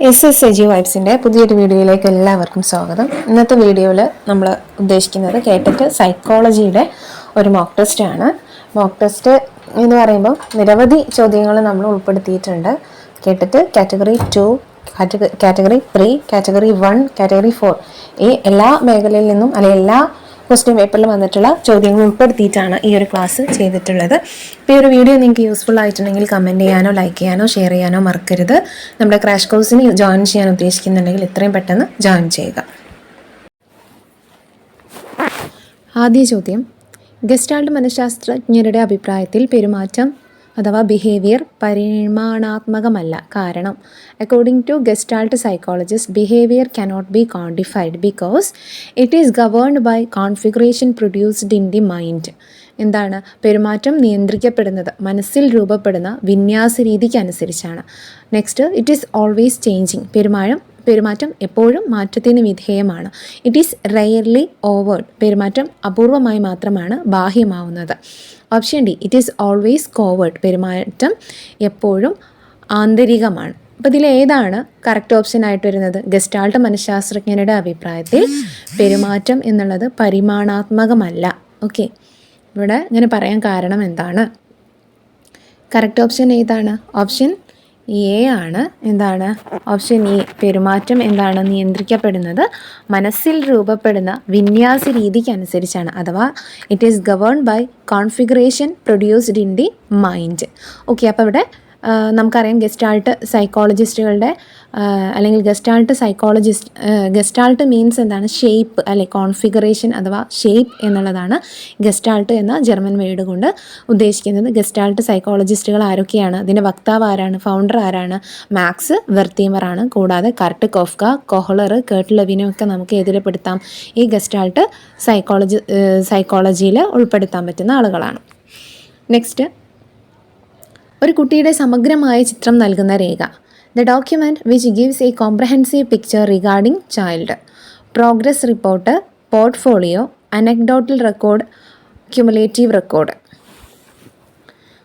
SSAG വൈബ്സിൻ്റെ പുതിയൊരു വീഡിയോയിലേക്ക് എല്ലാവർക്കും സ്വാഗതം. ഇന്നത്തെ വീഡിയോയിൽ നമ്മൾ ഉദ്ദേശിക്കുന്നത് കേട്ടിട്ട് സൈക്കോളജിയുടെ ഒരു മോക്ക് ടെസ്റ്റ് ആണ്. മോക്ക് ടെസ്റ്റ് എന്ന് പറയുമ്പോൾ നിരവധി ചോദ്യങ്ങൾ നമ്മൾ ഉൾപ്പെടുത്തിയിട്ടുണ്ട്. കേട്ടിട്ട് കാറ്റഗറി 2, കാറ്റഗറി 3, കാറ്റഗറി 1, കാറ്റഗറി 4 ഈ എല്ലാ മേഖലയിൽ നിന്നും അല്ലെങ്കിൽ എല്ലാ ക്വസ്റ്റ്യൻ പേപ്പറിൽ വന്നിട്ടുള്ള ചോദ്യങ്ങൾ ഉൾപ്പെടുത്തിയിട്ടാണ് ഈ ഒരു ക്ലാസ് ചെയ്തിട്ടുള്ളത്. ഇപ്പോൾ ഈ ഒരു വീഡിയോ നിങ്ങൾക്ക് യൂസ്ഫുൾ ആയിട്ടുണ്ടെങ്കിൽ കമൻറ്റ് ചെയ്യാനോ ലൈക്ക് ചെയ്യാനോ ഷെയർ ചെയ്യാനോ മറക്കരുത്. നമ്മുടെ ക്രാഷ് കോഴ്സിന് ജോയിൻ ചെയ്യാൻ ഉദ്ദേശിക്കുന്നുണ്ടെങ്കിൽ എത്രയും പെട്ടെന്ന് ജോയിൻ ചെയ്യുക. ആദ്യ ചോദ്യം, ഗസ്റ്റാൾട്ട് മനഃശാസ്ത്രജ്ഞരുടെ അഭിപ്രായത്തിൽ പെരുമാറ്റം അഥവാ ബിഹേവിയർ പരിമാണാത്മകമല്ല. കാരണം according to gestalt psychologist behaviour cannot be quantified because it is governed by configuration produced in the mind. എന്താണ്? പെരുമാറ്റം നിയന്ത്രിക്കപ്പെടുന്നത് മനസ്സിൽ രൂപപ്പെടുന്ന വിന്യാസ രീതിക്ക് അനുസരിച്ചാണ്. Next, it is always changing. പെരുമാറ്റം എപ്പോഴും മാറ്റത്തിന് വിധേയമാണ്. It is rarely overt. പെരുമാറ്റം അപൂർവമായി മാത്രമാണ് ബാഹ്യമാവുന്നത്. Option D, it is always covert. പെരുമാറ്റം എപ്പോഴും ആന്തരികമാണ്. അപ്പോൾ ഇതിൽ ഏതാണ് കറക്റ്റ് ഓപ്ഷൻ ആയിട്ട് വരുന്നത്? ഗസ്റ്റാൾട്ട് മനഃശാസ്ത്രജ്ഞരുടെ അഭിപ്രായത്തിൽ പെരുമാറ്റം എന്നുള്ളത് പരിമാണാത്മകമല്ല. ഓക്കെ, ഇവിടെ ഇങ്ങനെ പറയാൻ കാരണം എന്താണ്? കറക്റ്റ് ഓപ്ഷൻ ഏതാണ്? ഓപ്ഷൻ എ ആണ്. എന്താണ്? Option A. പെരുമാറ്റം എന്താണ്? നിയന്ത്രിക്കപ്പെടുന്നത് മനസ്സിൽ രൂപപ്പെടുന്ന വിന്യാസ രീതിക്ക് അനുസരിച്ചാണ്. അഥവാ it is governed by configuration produced in the mind. Okay, അപ്പോൾ ഇവിടെ നമുക്കറിയാം ഗസ്റ്റാൾട്ട് സൈക്കോളജിസ്റ്റുകളുടെ അല്ലെങ്കിൽ ഗസ്റ്റാൾട്ട് മീൻസ് എന്താണ്? ഷേപ്പ് അല്ലെ, കോൺഫിഗറേഷൻ അഥവാ ഷേപ്പ് എന്നുള്ളതാണ് ഗസ്റ്റാൾട്ട് എന്ന ജർമ്മൻ വേർഡ് കൊണ്ട് ഉദ്ദേശിക്കുന്നത്. ഗസ്റ്റാൾട്ട് സൈക്കോളജിസ്റ്റുകൾ ആരൊക്കെയാണ്? അതിൻ്റെ വക്താവ് ആരാണ്? ഫൗണ്ടർ ആരാണ്? മാക്സ് വെർത്തീമർ ആണ്. കൂടാതെ കർട്ട് കോഫ്ക, കൊഹ്ലർ, കേർട്ട് ലെവിനെയൊക്കെ നമുക്ക് എതിരപ്പെടുത്താം. ഈ ഗസ്റ്റാൾട്ട് സൈക്കോളജിയിൽ ഉൾപ്പെടുത്താൻ പറ്റുന്ന ആളുകളാണ്. നെക്സ്റ്റ്, ഒരു കുട്ടിയുടെ സമഗ്രമായ ചിത്രം നൽകുന്ന രേഖ. The document which gives a comprehensive picture regarding child. Progress report, portfolio, anecdotal record, cumulative record.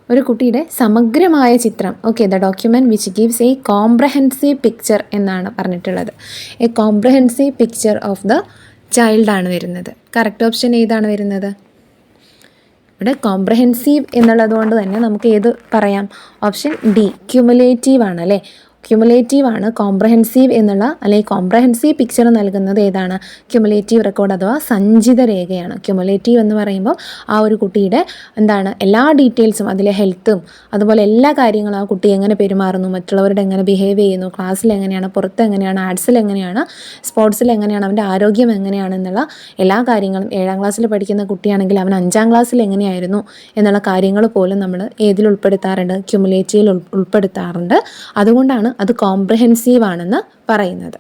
ഒരു കുട്ടിയുടെ സമഗ്രമായ ചിത്രം. Okay, the document which gives a comprehensive picture എന്നാണ് പറഞ്ഞിട്ടുള്ളത്. A comprehensive picture of the ചൈൽഡാണ് വരുന്നത്. കറക്റ്റ് ഓപ്ഷൻ ഏതാണ് വരുന്നത്? ഇവിടെ കോംപ്രഹെൻസീവ് എന്നുള്ളത് കൊണ്ട് തന്നെ നമുക്ക് ഏത് പറയാം? ഓപ്ഷൻ ഡി, ക്യുമുലേറ്റീവ് ആണ് അല്ലേ. ക്യുമുലേറ്റീവ് ആണ്. കോംപ്രഹെൻസീവ് എന്നുള്ള അല്ലെങ്കിൽ കോംപ്രഹെൻസീവ് പിക്ചർ നൽകുന്നത് ഏതാണ്? ക്യുമുലേറ്റീവ് റെക്കോർഡ് അഥവാ സഞ്ചിത രേഖയാണ്. ക്യുമുലേറ്റീവ് എന്ന് പറയുമ്പോൾ ആ ഒരു കുട്ടിയുടെ എന്താണ് എല്ലാ ഡീറ്റെയിൽസും, അതിലെ ഹെൽത്തും അതുപോലെ എല്ലാ കാര്യങ്ങളും, ആ കുട്ടി എങ്ങനെ പെരുമാറുന്നു, മറ്റുള്ളവരുടെ എങ്ങനെ ബിഹേവ് ചെയ്യുന്നു, ക്ലാസ്സിൽ എങ്ങനെയാണ്, പുറത്ത് എങ്ങനെയാണ്, ആർട്സിൽ എങ്ങനെയാണ്, സ്പോർട്സിൽ എങ്ങനെയാണ്, അവൻ്റെ ആരോഗ്യം എങ്ങനെയാണെന്നുള്ള എല്ലാ കാര്യങ്ങളും, 7ാം ക്ലാസ്സിൽ പഠിക്കുന്ന കുട്ടിയാണെങ്കിൽ അവൻ 5ാം ക്ലാസ്സിൽ എങ്ങനെയായിരുന്നു എന്നുള്ള കാര്യങ്ങൾ പോലും നമ്മൾ ഏതിൽ ഉൾപ്പെടുത്താറുണ്ട്? ക്യുമുലേറ്റീവിൽ ഉൾപ്പെടുത്താറുണ്ട്. അതുകൊണ്ടാണ് അത് കോംപ്രഹെൻസീവ് ആണെന്ന് പറയുന്നത്.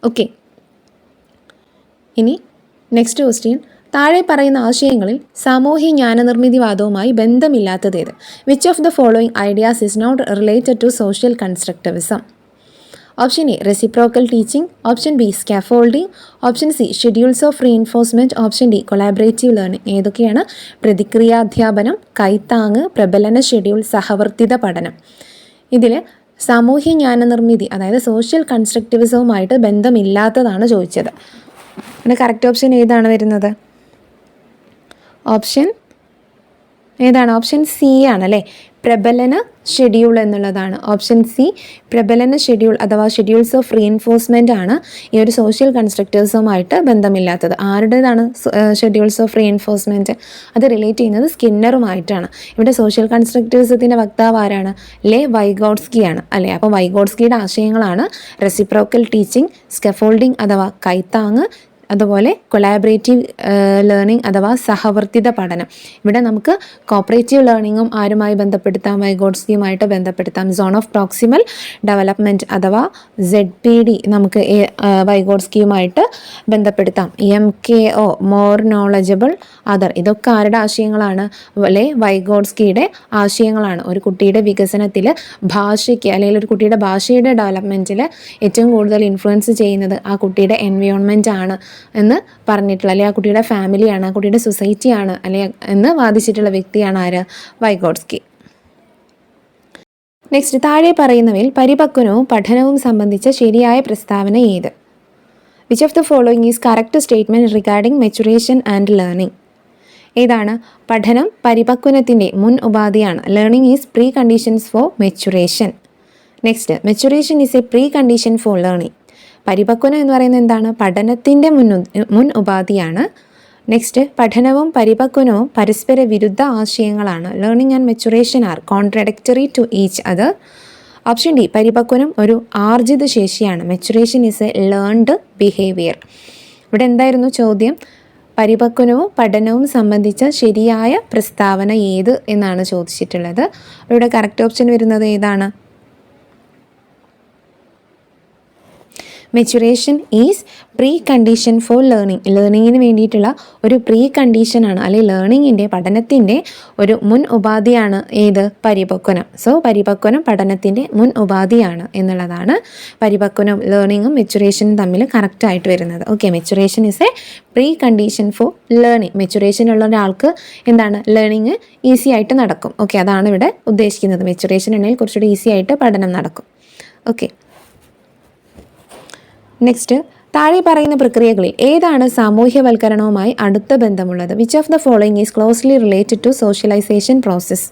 ഓക്കെ, ഇനി നെക്സ്റ്റ് ക്വസ്റ്റ്യൻ. താഴെ പറയുന്ന ആശയങ്ങളിൽ സാമൂഹ്യ ജ്ഞാനനിർമ്മിതിവാദവുമായി ബന്ധമില്ലാത്തതേത്? Which of the following ideas is not related to social constructivism? Option A, reciprocal teaching. Option B, scaffolding. Option C, schedules of reinforcement. Option D, collaborative learning. ഏതൊക്കെയാണ്? പ്രതിക്രിയാധ്യാപനം, കൈത്താങ്ങ്, പ്രബലന ഷെഡ്യൂൾ, സഹവർത്തിത പഠനം. ഇതിൽ സാമൂഹ്യ ജ്ഞാനനിർമ്മിതി അതായത് സോഷ്യൽ കൺസ്ട്രക്റ്റിവിസവുമായിട്ട് ബന്ധമില്ലാത്തതാണ് ചോദിച്ചത്. അതിന് കറക്റ്റ് ഓപ്ഷൻ ഏതാണ് വരുന്നത്? ഓപ്ഷൻ ഏതാണ്? ഓപ്ഷൻ സി ആണല്ലേ. പ്രബലന ഷെഡ്യൂൾ എന്നുള്ളതാണ്. ഓപ്ഷൻ സി, പ്രബലന ഷെഡ്യൂൾ അഥവാ ഷെഡ്യൂൾസ് ഓഫ് റീഇൻഫോഴ്സ്മെൻ്റ് ആണ് ഈ ഒരു സോഷ്യൽ കൺസ്ട്രക്റ്റീവ്സുമായിട്ട് ബന്ധമില്ലാത്തത്. ആരുടേതാണ് ഷെഡ്യൂൾസ് ഓഫ് റീഇൻഫോഴ്സ്മെൻറ്റ്? അത് റിലേറ്റ് ചെയ്യുന്നത് സ്കിന്നറുമായിട്ടാണ്. ഇവിടെ സോഷ്യൽ കൺസ്ട്രക്റ്റിവിസത്തിൻ്റെ വക്താവ് ആരാണ്? വൈഗോട്സ്കി ആണ് അല്ലേ. അപ്പോൾ വൈഗോട്സ്കിയുടെ ആശയങ്ങളാണ് റെസിപ്രോക്കൽ ടീച്ചിങ്, സ്കാഫോൾഡിംഗ് അഥവാ കൈത്താങ്ങ്, അതുപോലെ കൊളാബറേറ്റീവ് ലേണിംഗ് അഥവാ സഹവർത്തിത പഠനം. ഇവിടെ നമുക്ക് കോപ്പറേറ്റീവ് ലേണിങ്ങും ആരുമായി ബന്ധപ്പെടുത്താം? വൈഗോട്സ്കിയുമായിട്ട് ബന്ധപ്പെടുത്താം. സോൺ ഓഫ് പ്രോക്സിമൽ ഡെവലപ്മെൻറ്റ് അഥവാ ZPD നമുക്ക് വൈഗോട്സ്കിയുമായിട്ട് ബന്ധപ്പെടുത്താം. MKO, more knowledgeable other. ഇതൊക്കെ ആരുടെ ആശയങ്ങളാണ്? വൈഗോട്സ്കിയുടെ ആശയങ്ങളാണ്. ഒരു കുട്ടിയുടെ വികസനത്തിൽ ഭാഷയ്ക്ക് അല്ലെങ്കിൽ ഒരു കുട്ടിയുടെ ഭാഷയുടെ ഡെവലപ്മെൻറ്റിൽ ഏറ്റവും കൂടുതൽ ഇൻഫ്ലുവൻസ് ചെയ്യുന്നത് ആ കുട്ടിയുടെ എൻവയോൺമെൻറ്റ് ആണ് എന്ന് പറഞ്ഞിട്ടുള്ള, അല്ലെങ്കിൽ ആ കുട്ടിയുടെ ഫാമിലിയാണ്, ആ കുട്ടിയുടെ സൊസൈറ്റിയാണ് അല്ലെങ്കിൽ എന്ന് വാദിച്ചിട്ടുള്ള വ്യക്തിയാണ് ആര്? വൈഗോട്സ്കി. നെക്സ്റ്റ്, താഴെ പറയുന്നവയിൽ പരിപക്വനവും പഠനവും സംബന്ധിച്ച ശരിയായ പ്രസ്താവന ഏത്? Which of the following is correct statement regarding maturation and learning? ഏതാണ്? പഠനം പരിപക്വനത്തിൻ്റെ മുൻ ഉപാധിയാണ്. Learning is preconditions for maturation. Next, maturation is a precondition for learning. പരിപക്വനം എന്ന് പറയുന്നത് എന്താണ്? പഠനത്തിൻ്റെ മുൻ ഉപാധിയാണ്. നെക്സ്റ്റ്, പഠനവും പരിപക്വനവും പരസ്പര വിരുദ്ധ ആശയങ്ങളാണ്. Learning and maturation are contradictory to each other. Option D, പരിപക്വനം ഒരു ആർജിത ശേഷിയാണ്. Maturation is a learned behaviour. ഇവിടെ എന്തായിരുന്നു ചോദ്യം? പരിപക്വനവും പഠനവും സംബന്ധിച്ച ശരിയായ പ്രസ്താവന ഏത് എന്നാണ് ചോദിച്ചിട്ടുള്ളത്. ഇവിടെ കറക്റ്റ് ഓപ്ഷൻ വരുന്നത് ഏതാണ്? Maturation is precondition for learning. ലേണിങ്ങിന് വേണ്ടിയിട്ടുള്ള ഒരു പ്രീ കണ്ടീഷനാണ്, അല്ലെങ്കിൽ ലേണിങ്ങിൻ്റെ പഠനത്തിൻ്റെ ഒരു മുൻ ഉപാധിയാണ് ഏത്? പരിപക്വനം. സോ പരിപക്വനം പഠനത്തിൻ്റെ മുൻ ഉപാധിയാണ് എന്നുള്ളതാണ് പരിപക്വനം ലേണിങ്ങും മെച്ചുറേഷനും തമ്മിൽ കറക്റ്റായിട്ട് വരുന്നത്. Okay, maturation is A precondition for learning. Maturation ഉള്ള ഒരാൾക്ക് എന്താണ്? ലേണിങ് ഈസി ആയിട്ട് നടക്കും. ഓക്കെ, അതാണ് ഇവിടെ ഉദ്ദേശിക്കുന്നത്. മെച്ചുറേഷൻ ഉണ്ടെങ്കിൽ കുറച്ചുകൂടി ഈസി ആയിട്ട് പഠനം നടക്കും. ഓക്കെ, നെക്സ്റ്റ്, താഴെ പറയുന്ന പ്രക്രിയകളിൽ ഏതാണ് സാമൂഹ്യവൽക്കരണവുമായി അടുത്ത ബന്ധമുള്ളത്? Which of the following is closely related to socialization process?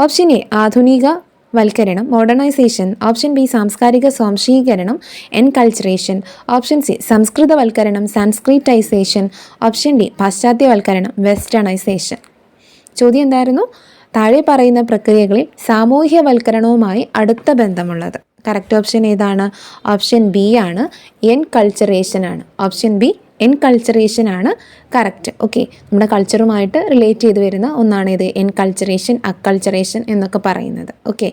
Option A ആധുനിക വൽക്കരണം, മോഡേണൈസേഷൻ. ഓപ്ഷൻ ബി സാംസ്കാരിക സ്വാംശീകരണം, എൻകൾച്ചറേഷൻ. ഓപ്ഷൻ സി സംസ്കൃതവൽക്കരണം, സാൻസ്ക്രിറ്റൈസേഷൻ. ഓപ്ഷൻ ഡി പാശ്ചാത്യവൽക്കരണം, വെസ്റ്റേണൈസേഷൻ. ചോദ്യം എന്തായിരുന്നു? താഴെ പറയുന്ന പ്രക്രിയകളിൽ സാമൂഹ്യവൽക്കരണവുമായി അടുത്ത ബന്ധമുള്ളത്. കറക്റ്റ് ഓപ്ഷൻ ഏതാണ്? ഓപ്ഷൻ ബി ആണ്, എൻകൾച്ചറേഷൻ ആണ്. ഓപ്ഷൻ ബി എൻകൾച്ചറേഷൻ ആണ് കറക്റ്റ്. ഓക്കെ, നമ്മുടെ കൾച്ചറുമായിട്ട് റിലേറ്റ് ചെയ്ത് വരുന്ന ഒന്നാണ് ഇത് എൻകൾച്ചറേഷൻ, അക്കൾച്ചറേഷൻ എന്നൊക്കെ പറയുന്നത്. ഓക്കെ,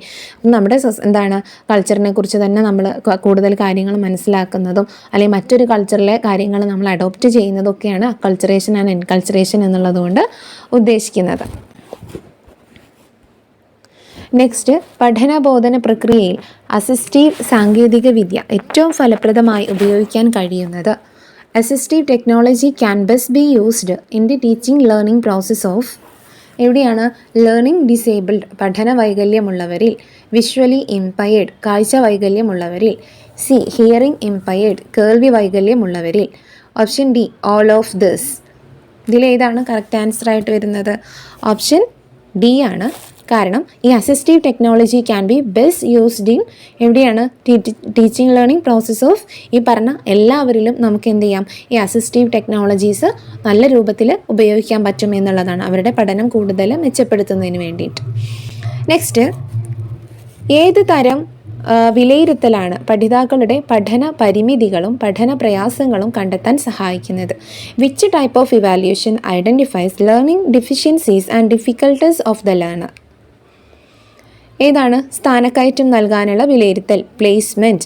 നമ്മുടെ എന്താണ് കൾച്ചറിനെ കുറിച്ച് തന്നെ നമ്മൾ കൂടുതൽ കാര്യങ്ങൾ മനസ്സിലാക്കുന്നതും അല്ലെങ്കിൽ മറ്റൊരു കൾച്ചറിലെ കാര്യങ്ങൾ നമ്മൾ അഡോപ്റ്റ് ചെയ്യുന്നതൊക്കെയാണ് അക്കൾച്ചറേഷൻ ആൻഡ് എൻകൾച്ചറേഷൻ എന്നുള്ളതുകൊണ്ട് ഉദ്ദേശിക്കുന്നത്. നെക്സ്റ്റ്, പഠനബോധന പ്രക്രിയയിൽ അസിസ്റ്റീവ് സാങ്കേതിക വിദ്യ ഏറ്റവും ഫലപ്രദമായി ഉപയോഗിക്കാൻ കഴിയുന്നത്? Assistive technology can best be used in the teaching learning process of. എവിടെയാണ്? ലേണിംഗ് ഡിസേബിൾഡ് പഠന വൈകല്യമുള്ളവരിൽ. വിഷ്വലി ഇംപയർഡ് കാഴ്ച വൈകല്യമുള്ളവരിൽ. സി ഹിയറിംഗ് ഇംപയർഡ് കേൾവി വൈകല്യമുള്ളവരിൽ. Option D all of this. ഇതിലേതാണ് കറക്റ്റ് ആൻസർ ആയിട്ട് വരുന്നത്? ഓപ്ഷൻ ഡി ആണ്. കാരണം ഈ assistive technology can be best used in എവിടെയാണ്? Teaching learning process of. ഈ പറഞ്ഞ എല്ലാവരിലും നമുക്ക് എന്ത് ചെയ്യാം? ഈ അസിസ്റ്റീവ് ടെക്നോളജീസ് നല്ല രൂപത്തിൽ ഉപയോഗിക്കാൻ പറ്റും എന്നുള്ളതാണ്, അവരുടെ പഠനം കൂടുതൽ മെച്ചപ്പെടുത്തുന്നതിന് വേണ്ടിയിട്ട്. നെക്സ്റ്റ്, ഏത് തരം വിലയിരുത്തലാണ് പഠിതാക്കളുടെ പഠന പരിമിതികളും പഠന പ്രയാസങ്ങളും കണ്ടെത്താൻ സഹായിക്കുന്നത്? Which type of evaluation identifies learning deficiencies and difficulties of the learner? ഏതാണ്? സ്ഥാനക്കയറ്റം നൽകാനുള്ള വിലയിരുത്തൽ, പ്ലേസ്മെൻറ്റ്.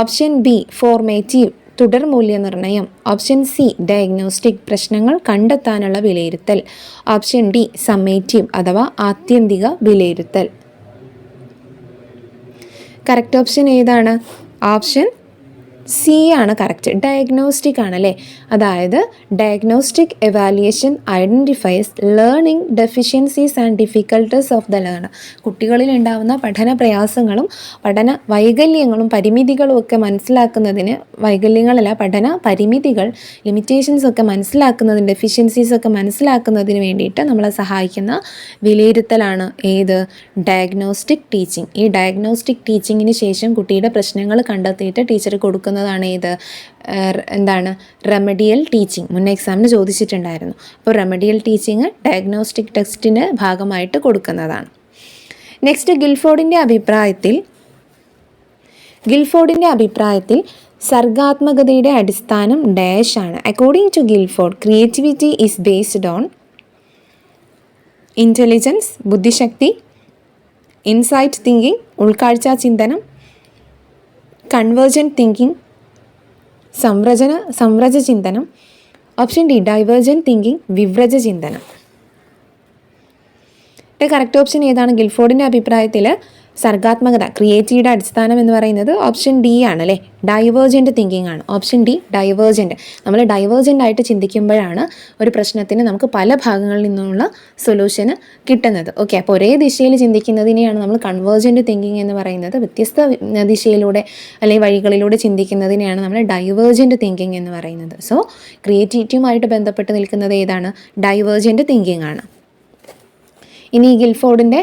ഓപ്ഷൻ ബി ഫോർമേറ്റീവ് തുടർ മൂല്യനിർണ്ണയം. ഓപ്ഷൻ സി ഡയഗ്നോസ്റ്റിക് പ്രശ്നങ്ങൾ കണ്ടെത്താനുള്ള വിലയിരുത്തൽ. ഓപ്ഷൻ ഡി സമ്മേറ്റീവ് അഥവാ ആത്യന്തിക വിലയിരുത്തൽ. കറക്റ്റ് ഓപ്ഷൻ ഏതാണ്? ഓപ്ഷൻ സി ആണ് കറക്റ്റ്. ഡയഗ്നോസ്റ്റിക് ആണല്ലേ. അതായത് diagnostic evaluation identifies learning deficiencies and difficulties of the learner. കുട്ടികളിൽ ഉണ്ടാകുന്ന പഠന പ്രയാസങ്ങളും പഠന വൈകല്യങ്ങളും പരിമിതികളും ഒക്കെ മനസ്സിലാക്കുന്നതിന്, വൈകല്യങ്ങളല്ല പഠന പരിമിതികൾ ലിമിറ്റേഷൻസ് ഒക്കെ മനസ്സിലാക്കുന്നതിന്, ഡെഫിഷ്യൻസീസ് ഒക്കെ മനസ്സിലാക്കുന്നതിന് വേണ്ടിയിട്ട് നമ്മളെ സഹായിക്കുന്ന വിലയിരുത്തലാണ് ഏത്? Diagnostic teaching. ഈ ഡയഗ്നോസ്റ്റിക് ടീച്ചിങ്ങിന് ശേഷം കുട്ടിയുടെ പ്രശ്നങ്ങൾ കണ്ടെത്തിയിട്ട് ടീച്ചർ കൊടുക്കുന്നതാണ് ഏത്? എന്താണ്? Remedial teaching. മുൻ എക്സാമിന് ചോദിച്ചിട്ടുണ്ടായിരുന്നു. അപ്പോൾ റെമഡിയൽ ടീച്ചിങ് ഡയഗ്നോസ്റ്റിക് ടെസ്റ്റിൻ്റെ ഭാഗമായിട്ട് കൊടുക്കുന്നതാണ്. നെക്സ്റ്റ്, ഗിൽഫോർഡിൻ്റെ അഭിപ്രായത്തിൽ സർഗാത്മകതയുടെ അടിസ്ഥാനം ഡാഷ് ആണ്. According to Guilford, creativity is based on intelligence ബുദ്ധിശക്തി, ഇൻസൈറ്റ് തിങ്കിങ് ഉൾക്കാഴ്ച ചിന്തനം, കൺവേർജൻറ്റ് തിങ്കിങ് സംവ്രജ ചിന്തനം. ഓപ്ഷൻ ഡി ഡൈവേർജൻറ്റ് തിങ്കിങ് വിവ്രജ ചിന്തനം. കറക്റ്റ് ഓപ്ഷൻ ഏതാണ്? ഗിൽഫോർഡിൻ്റെ അഭിപ്രായത്തിൽ സർഗാത്മകത ക്രിയേറ്റിവിറ്റിയുടെ അടിസ്ഥാനം എന്ന് പറയുന്നത് ഓപ്ഷൻ ഡി ആണ് അല്ലേ, ഡൈവേർജൻറ്റ് തിങ്കിങ് ആണ്. Option D divergent. നമ്മൾ ഡൈവേർജൻ്റ് ആയിട്ട് ചിന്തിക്കുമ്പോഴാണ് ഒരു പ്രശ്നത്തിന് നമുക്ക് പല ഭാഗങ്ങളിൽ നിന്നുള്ള സൊല്യൂഷന് കിട്ടുന്നത്. ഓക്കെ, അപ്പോൾ ഒരേ ദിശയിൽ ചിന്തിക്കുന്നതിനെയാണ് നമ്മൾ കൺവേർജൻറ്റ് തിങ്കിങ് എന്ന് പറയുന്നത്. വ്യത്യസ്ത ദിശയിലൂടെ അല്ലെങ്കിൽ വഴികളിലൂടെ ചിന്തിക്കുന്നതിനെയാണ് നമ്മൾ ഡൈവേർജൻറ്റ് തിങ്കിങ് എന്ന് പറയുന്നത്. സോ ക്രിയേറ്റിവിറ്റിയുമായിട്ട് ബന്ധപ്പെട്ട് നിൽക്കുന്നത് ഏതാണ്? ഡൈവേർജൻറ്റ് തിങ്കിങ് ആണ്. ഇനി ഗിൽഫോർഡിൻ്റെ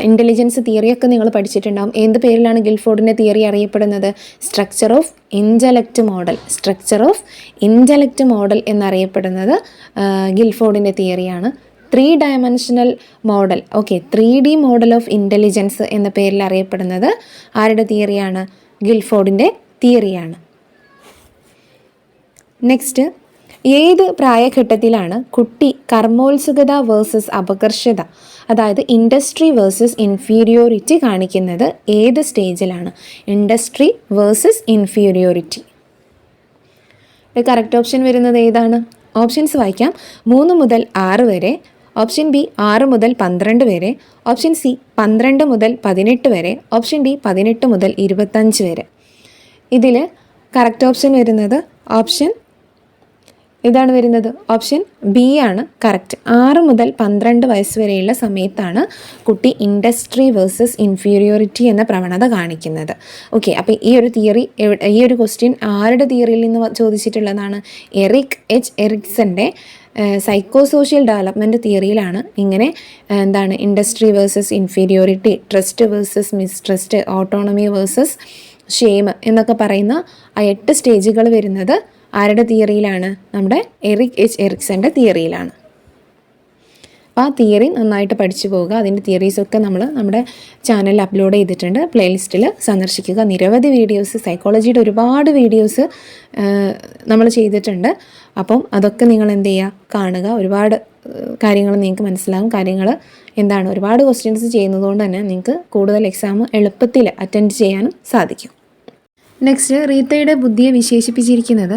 ഇൻ്റലിജൻസ് തിയറിയൊക്കെ നിങ്ങൾ പഠിച്ചിട്ടുണ്ടാകും. എന്ത് പേരിലാണ് ഗിൽഫോർഡിൻ്റെ തിയറി അറിയപ്പെടുന്നത്? Structure of intellect model. Structure of intellect model എന്നറിയപ്പെടുന്നത് ഗിൽഫോർഡിൻ്റെ തിയറിയാണ്. 3 dimensional model, okay, 3D model of intelligence എന്ന പേരിൽ അറിയപ്പെടുന്നത് ആരുടെ തിയറിയാണ്? ഗിൽഫോർഡിൻ്റെ തിയറിയാണ്. നെക്സ്റ്റ്, ഏത് പ്രായഘട്ടത്തിലാണ് കുട്ടി കർമ്മോത്സുകത വേഴ്സസ് അപകർഷത, അതായത് ഇൻഡസ്ട്രി വേഴ്സസ് ഇൻഫീരിയോറിറ്റി കാണിക്കുന്നത്? ഏത് സ്റ്റേജിലാണ്? Industry versus inferiority. Correct option വരുന്നത് ഏതാണ്? ഓപ്ഷൻസ് വായിക്കാം. 3 മുതൽ 6 വരെ, ഓപ്ഷൻ ബി 6 മുതൽ 12 വരെ, ഓപ്ഷൻ സി 12 മുതൽ 18 വരെ, ഓപ്ഷൻ ഡി 18 മുതൽ 25 വരെ. ഇതിൽ കറക്റ്റ് ഓപ്ഷൻ വരുന്നത് ഓപ്ഷൻ ഇതാണ് വരുന്നത്. ഓപ്ഷൻ ബി ആണ് കറക്റ്റ്. 6 മുതൽ 12 വയസ്സ് വരെയുള്ള സമയത്താണ് കുട്ടി ഇൻഡസ്ട്രി വേഴ്സസ് ഇൻഫീരിയോറിറ്റി എന്ന പ്രവണത കാണിക്കുന്നത്. ഓക്കെ, അപ്പോൾ ഈ ഒരു ക്വസ്റ്റ്യൻ ആരുടെ തിയറിയിൽ നിന്ന് ചോദിച്ചിട്ടുള്ളതാണ്? എറിക് എച്ച് എറിക്സൻ്റെ സൈക്കോ സോഷ്യൽ ഡെവലപ്മെൻറ്റ് തിയറിയിലാണ് ഇങ്ങനെ industry versus inferiority, trust versus mistrust, autonomy versus shame എന്നൊക്കെ പറയുന്ന ആ 8 സ്റ്റേജുകൾ വരുന്നത് ആരുടെ തിയറിയിലാണ്? നമ്മുടെ എറിക് എച്ച് എറിക്സൻ്റെ തിയറിയിലാണ്. അപ്പോൾ ആ തിയറി നന്നായിട്ട് പഠിച്ചു പോവുക. അതിൻ്റെ തിയറീസൊക്കെ നമ്മൾ നമ്മുടെ ചാനലിൽ അപ്ലോഡ് ചെയ്തിട്ടുണ്ട്. പ്ലേലിസ്റ്റിൽ സന്ദർശിക്കുക. നിരവധി വീഡിയോസ്, സൈക്കോളജിയുടെ ഒരുപാട് വീഡിയോസ് നമ്മൾ ചെയ്തിട്ടുണ്ട്. അപ്പം അതൊക്കെ നിങ്ങൾ എന്ത് ചെയ്യുക, കാണുക. ഒരുപാട് കാര്യങ്ങൾ നിങ്ങൾക്ക് മനസ്സിലാകും. ഒരുപാട് ക്വസ്റ്റ്യൻസ് ചെയ്യുന്നതുകൊണ്ട് തന്നെ നിങ്ങൾക്ക് കൂടുതൽ എക്സാം എളുപ്പത്തിൽ അറ്റൻഡ് ചെയ്യാനും സാധിക്കും. നെക്സ്റ്റ്, റീത്തയുടെ ബുദ്ധിയെ വിശേഷിപ്പിച്ചിരിക്കുന്നത്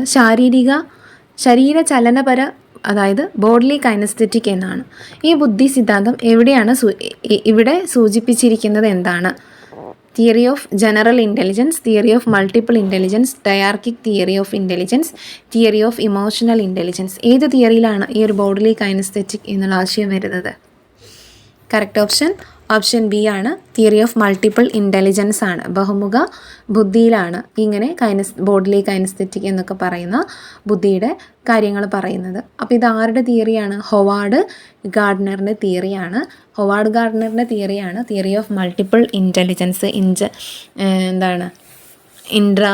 ശരീര ചലനപര, അതായത് ബോഡ്ലി കൈനസ്തെറ്റിക് എന്നാണ്. ഈ ബുദ്ധി സിദ്ധാന്തം ഇവിടെ സൂചിപ്പിച്ചിരിക്കുന്നത് എന്താണ്? Theory of general intelligence, theory of multiple intelligence, diarchic theory of intelligence, theory of emotional intelligence. ഏത് തിയറിയിലാണ് ഈ ഒരു ബോഡ്ലി കൈനസ്തെറ്റിക് എന്നുള്ള ആശയം വരുന്നത്? കറക്റ്റ് ഓപ്ഷൻ ബി ആണ്. തിയറി ഓഫ് മൾട്ടിപ്പിൾ ഇൻ്റലിജൻസ് ആണ്. ബഹുമുഖ ബുദ്ധിയിലാണ് ഇങ്ങനെ ബോഡ്ലി കൈനസ്തെറ്റിക് എന്നൊക്കെ പറയുന്ന ബുദ്ധിയുടെ കാര്യങ്ങൾ പറയുന്നത്. അപ്പോൾ ഇത് ആരുടെ തിയറിയാണ്? ഹൊവാർഡ് ഗാർഡനറിൻ്റെ തിയറിയാണ്. Theory of multiple intelligence. Intra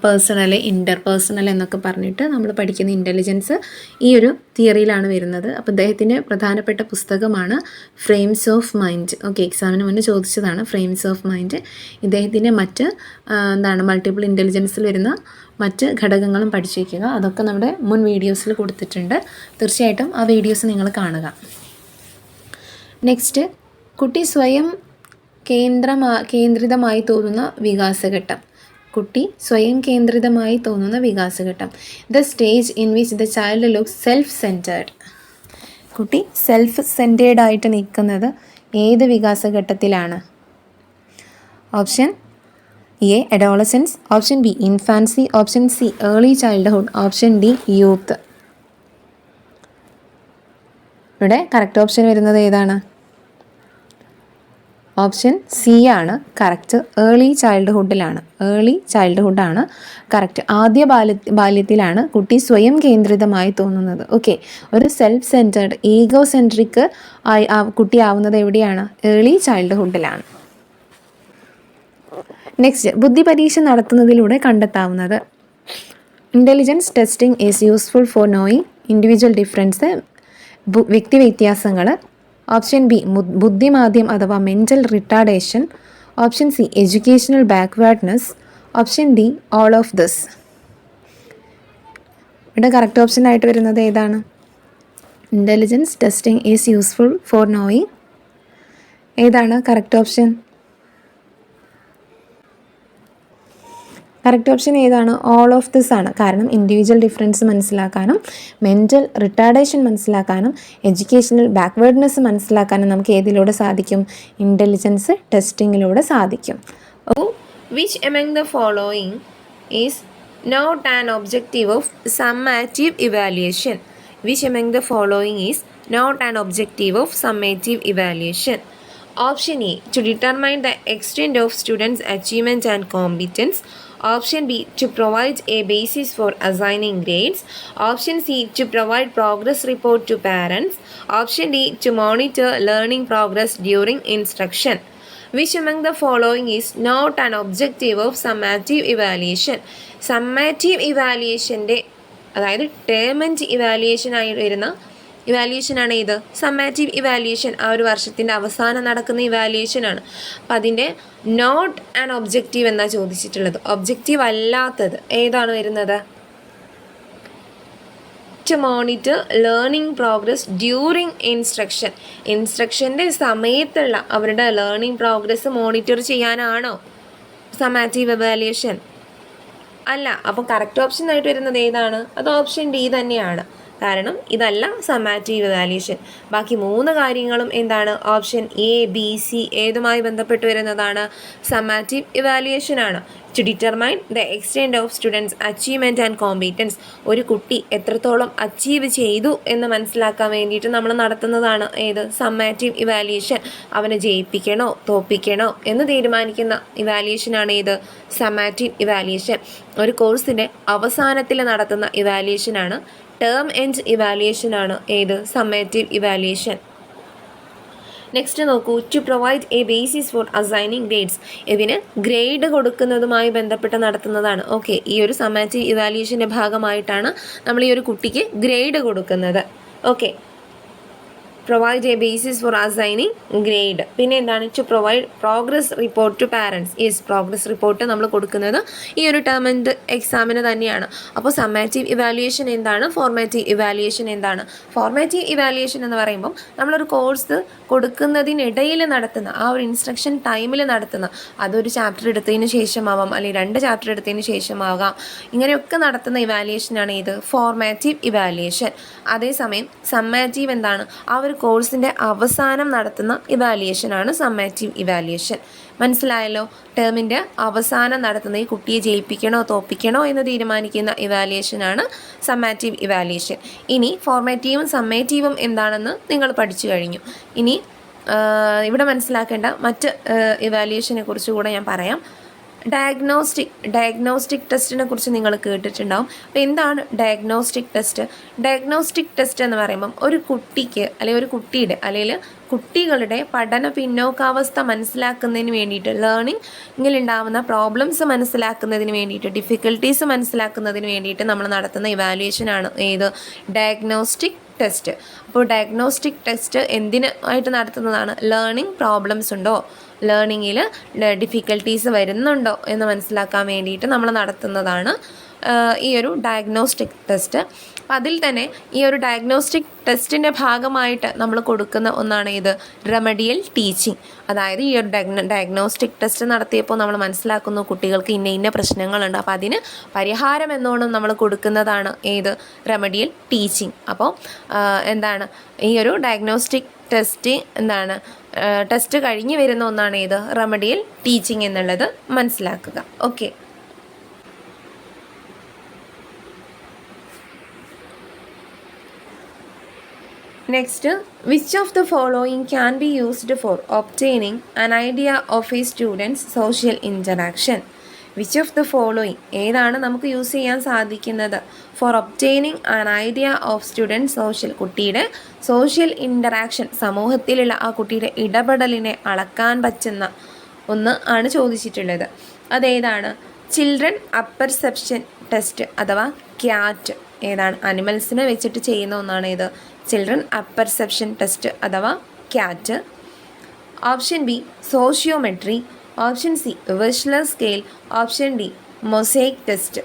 personal, interpersonal എന്നൊക്കെ പറഞ്ഞിട്ട് നമ്മൾ പഠിക്കുന്ന ഇൻ്റലിജൻസ് ഈ ഒരു തിയറിയിലാണ് വരുന്നത്. അപ്പോൾ ഇദ്ദേഹത്തിൻ്റെ പ്രധാനപ്പെട്ട പുസ്തകമാണ് ഫ്രെയിംസ് ഓഫ് മൈൻഡ്. ഓക്കെ, എക്സാമിന് മുന്നേ ചോദിച്ചതാണ് ഫ്രെയിംസ് ഓഫ് മൈൻഡ്. ഇദ്ദേഹത്തിൻ്റെ മറ്റ് മൾട്ടിപ്പിൾ ഇൻ്റലിജൻസിൽ വരുന്ന മറ്റ് ഘടകങ്ങളും പഠിച്ചു വയ്ക്കുക. അതൊക്കെ നമ്മുടെ മുൻ വീഡിയോസിൽ കൊടുത്തിട്ടുണ്ട്. തീർച്ചയായിട്ടും ആ വീഡിയോസ് നിങ്ങൾ കാണുക. നെക്സ്റ്റ്, കുട്ടി സ്വയം കേന്ദ്രിതമായി തോന്നുന്ന വികാസഘട്ടം. The stage in which the child looks self centred. കുട്ടി സെൽഫ് സെൻറ്റേർഡ് ആയിട്ട് നിൽക്കുന്നത് ഏത് വികാസഘട്ടത്തിലാണ്? Option A adolescence, option B infancy, option C early childhood, option D youth. ഇവിടെ കറക്റ്റ് ഓപ്ഷൻ വരുന്നത് ഏതാണ്? ഓപ്ഷൻ സി ആണ് കറക്റ്റ്. ഏർലി ചൈൽഡ്ഹുഡാണ് കറക്റ്റ്. ആദ്യ ബാല്യത്തിലാണ് കുട്ടി സ്വയം കേന്ദ്രിതമായി തോന്നുന്നത്. ഓക്കെ, ഒരു സെൽഫ് സെൻറ്റേർഡ്, ഈഗോ സെൻട്രിക് കുട്ടി ആവുന്നത് എവിടെയാണ്? ഏർലി ചൈൽഡ്ഹുഡിലാണ്. നെക്സ്റ്റ്, ബുദ്ധി പരീക്ഷ നടത്തുന്നതിലൂടെ കണ്ടെത്താവുന്നത്. Intelligence testing is useful for knowing individual difference, വ്യക്തി വ്യത്യാസങ്ങൾ. ഓപ്ഷൻ ബി ബുദ്ധിമാന്ദ്യം അഥവാ mental retardation, option C educational backwardness, option D all of this. ഇവിടെ കറക്റ്റ് ഓപ്ഷൻ ആയിട്ട് വരുന്നത് ഏതാണ്? Intelligence testing is useful for knowing. ഏതാണ് കറക്റ്റ് ഓപ്ഷൻ? കറക്റ്റ് ഓപ്ഷൻ ഏതാണ്? ഓൾ ഓഫ് ദിസ് ആണ്. കാരണം ഇൻഡിവിജ്വൽ ഡിഫറൻസ് മനസ്സിലാക്കാനും മെൻ്റൽ റിട്ടാർഡേഷൻ മനസ്സിലാക്കാനും എഡ്യൂക്കേഷണൽ ബാക്ക്വേർഡ്നെസ് മനസ്സിലാക്കാനും നമുക്ക് ഏതിലൂടെ സാധിക്കും? ഇൻ്റലിജൻസ് ടെസ്റ്റിങ്ങിലൂടെ സാധിക്കും. Which among the following is not an objective of summative evaluation? Which among the following is not an objective of summative evaluation? Option A, to determine the extent of students' achievement and competence. Option B, to provide a basis for assigning grades. Option C, to provide progress report to parents. Option D, to monitor learning progress during instruction. Which among the following is not an objective of summative evaluation? Summative evaluationൻ്റെ അതായത് term and ഇവാലുവേഷനായി വരുന്ന ഇവാലുവേഷനാണ് ഇത് സമ്മാറ്റീവ് evaluation. ആ ഒരു വർഷത്തിൻ്റെ അവസാനം നടക്കുന്ന ഇവാലുവേഷനാണ്. അപ്പം അതിൻ്റെ നോട്ട് ആൻ ഒബ്ജക്റ്റീവ് എന്നാണ് ചോദിച്ചിട്ടുള്ളത്. ഒബ്ജക്റ്റീവ് അല്ലാത്തത് ഏതാണ് വരുന്നത്? To monitor learning progress during instruction. ഇൻസ്ട്രക്ഷൻ്റെ സമയത്തുള്ള അവരുടെ ലേണിംഗ് പ്രോഗ്രസ് മോണിറ്റർ ചെയ്യാനാണോ സമ്മാറ്റീവ് എവാലുവേഷൻ? അല്ല. അപ്പോൾ കറക്റ്റ് ഓപ്ഷൻ ആയിട്ട് വരുന്നത് ഏതാണ്? അത് ഓപ്ഷൻ ഡി തന്നെയാണ്. കാരണം ഇതല്ല സമ്മാറ്റീവ് എവാലുവേഷൻ. ബാക്കി 3 കാര്യങ്ങളും എന്താണ്? ഓപ്ഷൻ എ, ബി, സി ഏതുമായി ബന്ധപ്പെട്ട് വരുന്നതാണ്? സമ്മാറ്റീവ് എവാലുവേഷൻ ആണ്. To determine the extent of students achievement and competence. ഒരു കുട്ടി എത്രത്തോളം അച്ചീവ് ചെയ്തു എന്ന് മനസ്സിലാക്കാൻ വേണ്ടിയിട്ട് നമ്മൾ നടത്തുന്നതാണ് ഏത്? Summative evaluation. അവനെ ജയിപ്പിക്കണോ തോപ്പിക്കണോ എന്ന് തീരുമാനിക്കുന്ന ഇവാലുവേഷനാണ് ഏത്? Summative evaluation. ഒരു കോഴ്സിൻ്റെ അവസാനത്തിൽ നടത്തുന്ന ഇവാലുവേഷനാണ്. ടേം എൻഡ് ഇവാലുവേഷനാണ് ഏത്? Summative evaluation. നെക്സ്റ്റ് നോക്കൂ, to provide a basis for assigning grades. ഇതിന് ഗ്രേഡ് കൊടുക്കുന്നതുമായി ബന്ധപ്പെട്ട് നടത്തുന്നതാണ്. ഓക്കെ, ഈ ഒരു സമ്മേറ്റീവ് ഇവാലുവേഷൻ്റെ ഭാഗമായിട്ടാണ് നമ്മൾ ഈ ഒരു കുട്ടിക്ക് ഗ്രേഡ് കൊടുക്കുന്നത്. Okay, provide a basis for assigning grade. പിന്നെ എന്താണ്? To provide progress report to parents. Yes, progress report നമ്മൾ കൊടുക്കുന്നത് ഈ ഒരു ടേം ആൻഡ് എക്സാമിന് തന്നെയാണ്. അപ്പോൾ സമ്മേറ്റീവ് ഇവാലുവേഷൻ എന്താണ്? ഫോർമാറ്റീവ് ഇവാലുവേഷൻ എന്താണ്? ഫോർമാറ്റീവ് ഇവാലുവേഷൻ എന്ന് പറയുമ്പം നമ്മളൊരു കോഴ്സ് കൊടുക്കുന്നതിനിടയിൽ നടത്തുന്ന ആ ഒരു ഇൻസ്ട്രക്ഷൻ ടൈമിൽ നടത്തുന്ന, അതൊരു ചാപ്റ്റർ എടുത്തതിന് ശേഷമാവാം, അല്ലെങ്കിൽ 2 ചാപ്റ്റർ എടുത്തതിന് ശേഷമാകാം, ഇങ്ങനെയൊക്കെ നടത്തുന്ന ഇവാലുവേഷനാണ് ഇത് ഫോർമാറ്റീവ് ഇവാലുവേഷൻ. അതേസമയം സമ്മേറ്റീവ് എന്താണ്? ആ ഒരു കോഴ്സിൻ്റെ അവസാനം നടത്തുന്ന ഇവാലുവേഷനാണ് സമ്മേറ്റീവ് ഇവാലുവേഷൻ. മനസ്സിലായല്ലോ? ടേമിൻ്റെ അവസാനം നടത്തുന്ന ഈ കുട്ടിയെ ജയിപ്പിക്കണോ തോപ്പിക്കണോ എന്ന് തീരുമാനിക്കുന്ന ഇവാലുവേഷനാണ് സമ്മാറ്റീവ് ഇവാലുവേഷൻ. ഇനി ഫോർമാറ്റീവും സമ്മേറ്റീവും എന്താണെന്ന് നിങ്ങൾ പഠിച്ചു കഴിഞ്ഞു. ഇനി ഇവിടെ മനസ്സിലാക്കേണ്ട മറ്റ് ഇവാലുവേഷനെ കുറിച്ച് കൂടെ ഞാൻ പറയാം. ഡയഗ്നോസ്റ്റിക് ടെസ്റ്റിനെ കുറിച്ച് നിങ്ങൾ കേട്ടിട്ടുണ്ടാവും. അപ്പോൾ എന്താണ് ഡയഗ്നോസ്റ്റിക് ടെസ്റ്റ്? ഡയഗ്നോസ്റ്റിക് ടെസ്റ്റ് എന്ന് പറയുമ്പം ഒരു കുട്ടിക്ക് അല്ലെങ്കിൽ ഒരു കുട്ടിയുടെ അല്ലെങ്കിൽ കുട്ടികളുടെ പഠന പിന്നോക്കാവസ്ഥ മനസ്സിലാക്കുന്നതിന് വേണ്ടിയിട്ട്, ലേണിങ്ങിലുണ്ടാവുന്ന പ്രോബ്ലംസ് മനസ്സിലാക്കുന്നതിന് വേണ്ടിയിട്ട്, ഡിഫിക്കൽട്ടീസ് മനസ്സിലാക്കുന്നതിന് വേണ്ടിയിട്ട് നമ്മൾ നടത്തുന്ന ഇവാലുവേഷനാണ് ഏത്? Diagnostic test. അപ്പോൾ ഡയഗ്നോസ്റ്റിക് ടെസ്റ്റ് എന്തിനായിട്ട് നടത്തുന്നതാണ്? ലേണിംഗ് പ്രോബ്ലംസ് ഉണ്ടോ, ലേണിങ്ങിൽ ഡിഫിക്കൽട്ടീസ് വരുന്നുണ്ടോ എന്ന് മനസ്സിലാക്കാൻ വേണ്ടിയിട്ട് നമ്മൾ നടത്തുന്നതാണ് ഈ ഒരു ഡയഗ്നോസ്റ്റിക് ടെസ്റ്റ്. അപ്പം അതിൽ തന്നെ ഈ ഒരു ഡയഗ്നോസ്റ്റിക് ടെസ്റ്റിൻ്റെ ഭാഗമായിട്ട് നമ്മൾ കൊടുക്കുന്ന ഒന്നാണ് ഇത് റെമഡിയൽ ടീച്ചിങ്. അതായത് ഈ ഒരു ഡയഗ്നോസ്റ്റിക് ടെസ്റ്റ് നടത്തിയപ്പോൾ നമ്മൾ മനസ്സിലാക്കുന്നു കുട്ടികൾക്ക് ഇന്ന പ്രശ്നങ്ങളുണ്ട്, അപ്പോൾ അതിന് പരിഹാരം എന്നോണം നമ്മൾ കൊടുക്കുന്നതാണ് ഏത്? Remedial teaching. അപ്പോൾ എന്താണ് ഈ ഒരു ഡയഗ്നോസ്റ്റിക് ടെസ്റ്റ് എന്താണ്? ടെസ്റ്റ് കഴിഞ്ഞ് വരുന്ന ഒന്നാണ് ഏത്? റെമഡിയൽ ടീച്ചിങ് എന്നുള്ളത് മനസ്സിലാക്കുക. Okay, next, which of the following can be used for obtaining an idea of a student's social interaction? Which of the following ഏതാണ് നമുക്ക് യൂസ് ചെയ്യാൻ സാധിക്കുന്നത്? For obtaining an idea of student social, കുട്ടിയുടെ social interaction, സമൂഹത്തിലുള്ള ആ കുട്ടിയുടെ ഇടപെടലിനെ അളക്കാൻ പറ്റുന്ന ഒന്ന് ആണ് ചോദിച്ചിട്ടുള്ളത്. അതേതാണ്? ചിൽഡ്രൻ അപ്പർസെപ്ഷൻ ടെസ്റ്റ് അഥവാ ക്യാറ്റ്. ഏതാണ്? അനിമൽസിനെ വെച്ചിട്ട് ചെയ്യുന്ന ഒന്നാണ് ഇത് ചിൽഡ്രൻ അപ്പർസെപ്ഷൻ ടെസ്റ്റ് അഥവാ cat. Option B sociometry, option C Wechsler scale, option D mosaic test.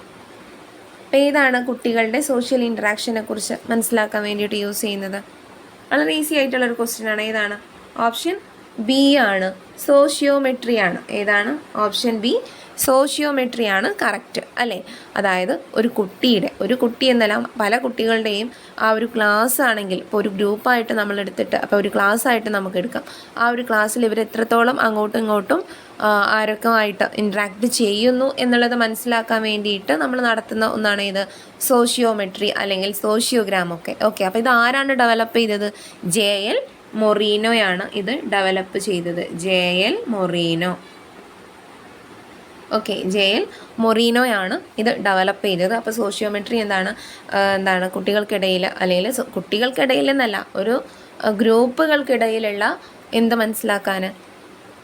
അപ്പോൾ ഏതാണ് കുട്ടികളുടെ സോഷ്യൽ ഇൻറ്ററാക്ഷനെ കുറിച്ച് മനസ്സിലാക്കാൻ വേണ്ടിയിട്ട് യൂസ് ചെയ്യുന്നത്? വളരെ ഈസി ആയിട്ടുള്ളൊരു ക്വസ്റ്റ്യൻ ആണ്. ഏതാണ്? ഓപ്ഷൻ ബി ആണ്, സോഷ്യോമെട്രി ആണ്. ഏതാണ്? ഓപ്ഷൻ ബി സോഷ്യോമെട്രിയാണ് കറക്റ്റ് അല്ലേ. അതായത് ഒരു കുട്ടി എന്നല്ല പല കുട്ടികളുടെയും ആ ഒരു ക്ലാസ് ആണെങ്കിൽ, ഇപ്പോൾ ഒരു ഗ്രൂപ്പായിട്ട് നമ്മൾ എടുത്തിട്ട്, അപ്പോൾ ഒരു ക്ലാസ് ആയിട്ട് നമുക്ക് എടുക്കാം. ആ ഒരു ക്ലാസ്സിൽ ഇവർ എത്രത്തോളം അങ്ങോട്ടും ഇങ്ങോട്ടും ആരൊക്കെയായിട്ട് ഇൻട്രാക്ട് ചെയ്യുന്നു എന്നുള്ളത് മനസ്സിലാക്കാൻ വേണ്ടിയിട്ട് നമ്മൾ നടത്തുന്ന ഒന്നാണ് ഇത് സോഷ്യോമെട്രി അല്ലെങ്കിൽ സോഷ്യോഗ്രാം ഒക്കെ. ഓക്കെ, അപ്പോൾ ഇത് ആരാണ് ഡെവലപ്പ് ചെയ്തത്? JL മൊറീനോയാണ് ഇത് ഡെവലപ്പ് ചെയ്തത്. JL Moreno. ഓക്കെ, JL മൊറീനോയാണ് ഇത് ഡെവലപ്പ് ചെയ്തത്. അപ്പോൾ സോഷ്യോമെട്രി എന്താണ് കുട്ടികൾക്കിടയിൽ, അല്ലെങ്കിൽ കുട്ടികൾക്കിടയിൽ എന്നല്ല, ഒരു ഗ്രൂപ്പുകൾക്കിടയിലുള്ള എന്ത് മനസ്സിലാക്കാൻ,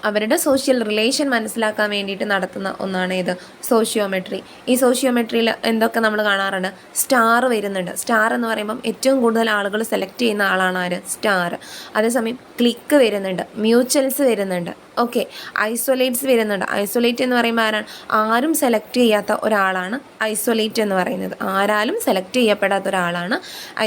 അവരുടെ സോഷ്യൽ റിലേഷൻ മനസ്സിലാക്കാൻ വേണ്ടിയിട്ട് നടത്തുന്ന ഒന്നാണ് ഇത് സോഷ്യോമെട്രി. ഈ സോഷ്യോമെട്രിയിൽ എന്തൊക്കെ നമ്മൾ കാണാറുണ്ട്? സ്റ്റാർ വരുന്നുണ്ട്. സ്റ്റാർ എന്ന് പറയുമ്പം ഏറ്റവും കൂടുതൽ ആളുകൾ സെലക്ട് ചെയ്യുന്ന ആളാണ് ആര്? സ്റ്റാർ. അതേസമയം ക്ലിക്ക് വരുന്നുണ്ട്, മ്യൂച്വൽസ് വരുന്നുണ്ട്, ഓക്കെ, ഐസൊലേറ്റ്സ് വരുന്നുണ്ട്. ഐസൊലേറ്റ് എന്ന് പറയുമ്പോൾ ആരാണ്? ആരും സെലക്ട് ചെയ്യാത്ത ഒരാളാണ് ഐസൊലേറ്റ് എന്ന് പറയുന്നത്. ആരാലും സെലക്ട് ചെയ്യപ്പെടാത്ത ഒരാളാണ്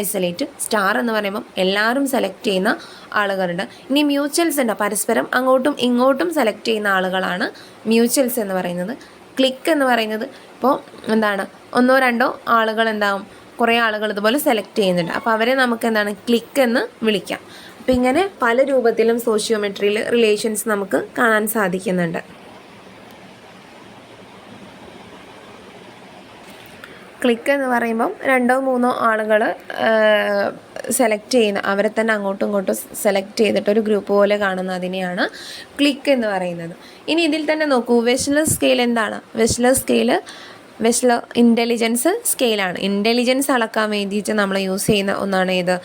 ഐസൊലേറ്റ്. സ്റ്റാർ എന്ന് പറയുമ്പം എല്ലാവരും സെലക്ട് ചെയ്യുന്ന ആളുകളുണ്ട്. ഇനി മ്യൂച്വൽസ് ഉണ്ട്, പരസ്പരം അങ്ങോട്ടും ഇങ്ങോട്ടും സെലക്ട് ചെയ്യുന്ന ആളുകളാണ് മ്യൂച്വൽസ് എന്ന് പറയുന്നത്. ക്ലിക്ക് എന്ന് പറയുന്നത് ഇപ്പോൾ ഒന്നോ രണ്ടോ ആളുകൾ കുറേ ആളുകൾ ഇതുപോലെ സെലക്ട് ചെയ്യുന്നുണ്ട്. അപ്പോൾ അവരെ നമുക്ക് ക്ലിക്ക് എന്ന് വിളിക്കാം. അപ്പോൾ ഇങ്ങനെ പല രൂപത്തിലും സോഷ്യോമെട്രിയിൽ റിലേഷൻസ് നമുക്ക് കാണാൻ സാധിക്കുന്നുണ്ട്. ക്ലിക്ക് എന്ന് പറയുമ്പം 2-3 ആളുകൾ സെലക്ട് ചെയ്യുന്ന, അവരെ തന്നെ അങ്ങോട്ടും ഇങ്ങോട്ടും സെലക്ട് ചെയ്തിട്ട് ഒരു ഗ്രൂപ്പ് പോലെ കാണുന്നതിനെയാണ് ക്ലിക്ക് എന്ന് പറയുന്നത്. ഇനി ഇതിൽ തന്നെ നോക്കൂ, വെഷ്ലർ സ്കെയിൽ എന്താണ്? വെഷ്ലർ ഇൻ്റലിജൻസ് സ്കെയിലാണ്. ഇൻ്റലിജൻസ് അളക്കാൻ വേണ്ടിയിട്ട് നമ്മൾ യൂസ് ചെയ്യുന്ന ഒന്നാണ് ഇത്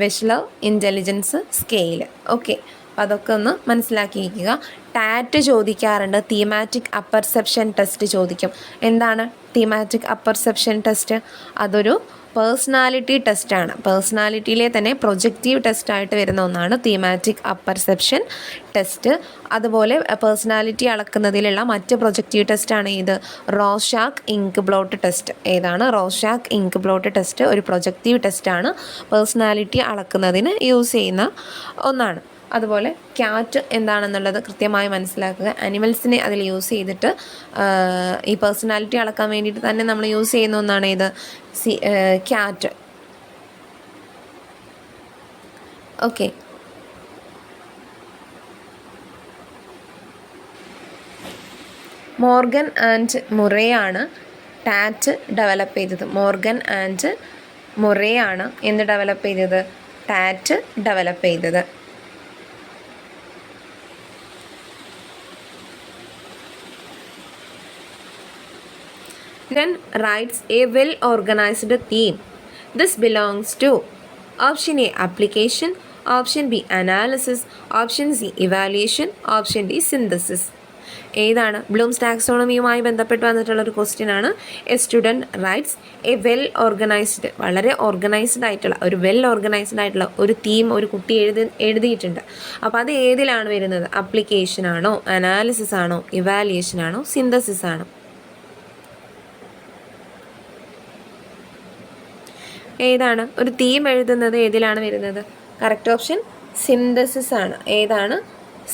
വെഷ്ലർ ഇൻ്റലിജൻസ് സ്കെയിൽ. ഓക്കെ, അപ്പോൾ അതൊക്കെ ഒന്ന് മനസ്സിലാക്കിയിരിക്കുക. ടാറ്റ് ചോദിക്കാറുണ്ട്, തീമാറ്റിക് അപ്പർസെപ്ഷൻ ടെസ്റ്റ് ചോദിക്കും. എന്താണ് തീമാറ്റിക് അപ്പർസെപ്ഷൻ ടെസ്റ്റ്? അതൊരു പേഴ്സണാലിറ്റി ടെസ്റ്റാണ്. പേഴ്സണാലിറ്റിയിലെ തന്നെ പ്രൊജക്റ്റീവ് ടെസ്റ്റായിട്ട് വരുന്ന ഒന്നാണ് തീമാറ്റിക് അപ്പർസെപ്ഷൻ ടെസ്റ്റ്. അതുപോലെ പേഴ്സണാലിറ്റി അളക്കുന്നതിലുള്ള മറ്റ് പ്രൊജക്റ്റീവ് ടെസ്റ്റാണ് ഇത് റോർഷാക്ക് ഇങ്ക് ബ്ലോട്ട് ടെസ്റ്റ്. ഏതാണ്? റോർഷാക്ക് ഇങ്ക് ബ്ലോട്ട് ടെസ്റ്റ് ഒരു പ്രൊജക്റ്റീവ് ടെസ്റ്റാണ്, പേഴ്സണാലിറ്റി അളക്കുന്നതിന് യൂസ് ചെയ്യുന്ന ഒന്നാണ്. അതുപോലെ ക്യാറ്റ് എന്താണെന്നുള്ളത് കൃത്യമായി മനസ്സിലാക്കുക. അനിമൽസിനെ അതിൽ യൂസ് ചെയ്തിട്ട് ഈ പേഴ്സണാലിറ്റി അളക്കാൻ വേണ്ടിയിട്ട് തന്നെ നമ്മൾ യൂസ് ചെയ്യുന്ന ഒന്നാണ് ഇത് ക്യാറ്റ്. ഓക്കെ, മോർഗൻ ആൻഡ് മുറേയാണ് ടാറ്റ് ഡെവലപ്പ് ചെയ്തത്. മോർഗൻ ആൻഡ് മുറേയാണ് എന്ത് ഡെവലപ്പ് ചെയ്തത്? ടാറ്റ് ഡെവലപ്പ് ചെയ്തത്. Then writes a well-organized theme. This belongs to option A application, option B analysis, option C evaluation, option D synthesis. ഏതാണ്? Bloom's ടാക്സോണമിയുമായി ബന്ധപ്പെട്ട് വന്നിട്ടുള്ളൊരു question ആണ്. A student rights A well organised, വളരെ organised ആയിട്ടുള്ള ഒരു theme ഒരു കുട്ടി എഴുതിയിട്ടുണ്ട്. അപ്പോൾ അത് ഏതിലാണ് വരുന്നത്? അപ്ലിക്കേഷൻ ആണോ, അനാലിസിസ് ആണോ, ഇവാലുവേഷൻ ആണോ, സിന്തസിസ് ആണോ? ഏതാണ്? ഒരു തീം എഴുതുന്നത് ഏതിലാണ് വരുന്നത്? കറക്റ്റ് ഓപ്ഷൻ സിന്തസിസ് ആണ്. ഏതാണ്?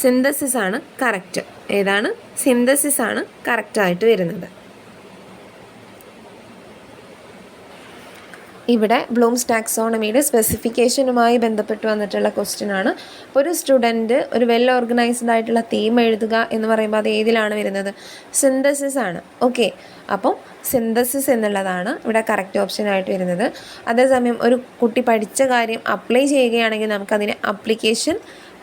സിന്തസിസ് ആണ് കറക്റ്റ്. ഏതാണ്? സിന്തസിസ് ആണ് കറക്റ്റായിട്ട് വരുന്നത്. ഇവിടെ ബ്ലൂംസ് ടാക്സോണമിയുടെ സ്പെസിഫിക്കേഷനുമായി ബന്ധപ്പെട്ട് വന്നിട്ടുള്ള ക്വസ്റ്റ്യൻ ആണ്. ഒരു സ്റ്റുഡൻറ്റ് ഒരു വെൽ ഓർഗനൈസ്ഡ് ആയിട്ടുള്ള തീം എഴുതുക എന്ന് പറയുമ്പോൾ അത് ഏതിലാണ് വരുന്നത്? സിന്തസിസ് ആണ്. ഓക്കെ, അപ്പം സിന്തസിസ് എന്നുള്ളതാണ് ഇവിടെ കറക്റ്റ് ഓപ്ഷനായിട്ട് വരുന്നത്. അതേസമയം ഒരു കുട്ടി പഠിച്ച കാര്യം അപ്ലൈ ചെയ്യുകയാണെങ്കിൽ നമുക്കതിനെ അപ്ലിക്കേഷൻ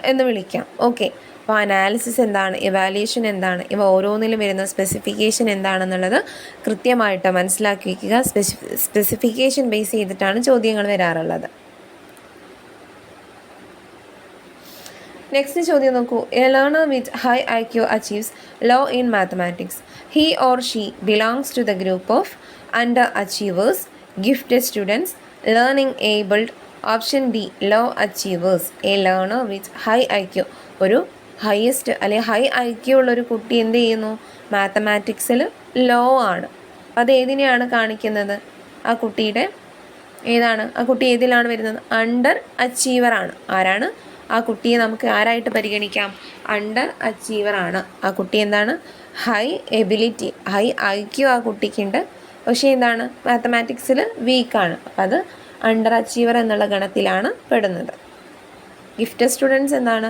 എന്ന് വിളിക്കാം. ഓക്കെ, അപ്പോൾ അനാലിസിസ് എന്താണ്, ഇവാലുവേഷൻ എന്താണ്, ഇവ ഓരോന്നിലും വരുന്ന സ്പെസിഫിക്കേഷൻ എന്താണെന്നുള്ളത് കൃത്യമായിട്ട് മനസ്സിലാക്കി വയ്ക്കുക. സ്പെസിഫിക്കേഷൻ ബേസ് ചെയ്തിട്ടാണ് ചോദ്യങ്ങൾ വരാറുള്ളത്. നെക്സ്റ്റ് ചോദ്യം നോക്കൂ. A learner with high IQ achieves low in mathematics. He or she belongs to the group of underachievers, gifted students, learning abled. Option B low achievers. A learner with high IQ, ഒരു highest അല്ലെങ്കിൽ high IQ ഉള്ളൊരു കുട്ടി എന്ത് ചെയ്യുന്നു? മാത്തമാറ്റിക്സിൽ law ആണ്. അത് ഏതിനെയാണ് കാണിക്കുന്നത്? ആ കുട്ടിയുടെ ഏതാണ്? ആ കുട്ടി ഏതിലാണ് വരുന്നത്? അണ്ടർ അച്ചീവറാണ്. ആരാണ്? ആ കുട്ടിയെ നമുക്ക് ആരായിട്ട് പരിഗണിക്കാം? അണ്ടർ അച്ചീവറാണ്. ആ കുട്ടി എന്താണ്? ഹൈ എബിലിറ്റി, ഹൈ ഐക്യു ആ കുട്ടിക്കുണ്ട്, പക്ഷേ എന്താണ് മാത്തമാറ്റിക്സിൽ വീക്കാണ്. അപ്പം അത് അണ്ടർ അച്ചീവർ എന്നുള്ള ഗണത്തിലാണ് പെടുന്നത്. ഗിഫ്റ്റഡ് സ്റ്റുഡൻസ് എന്താണ്?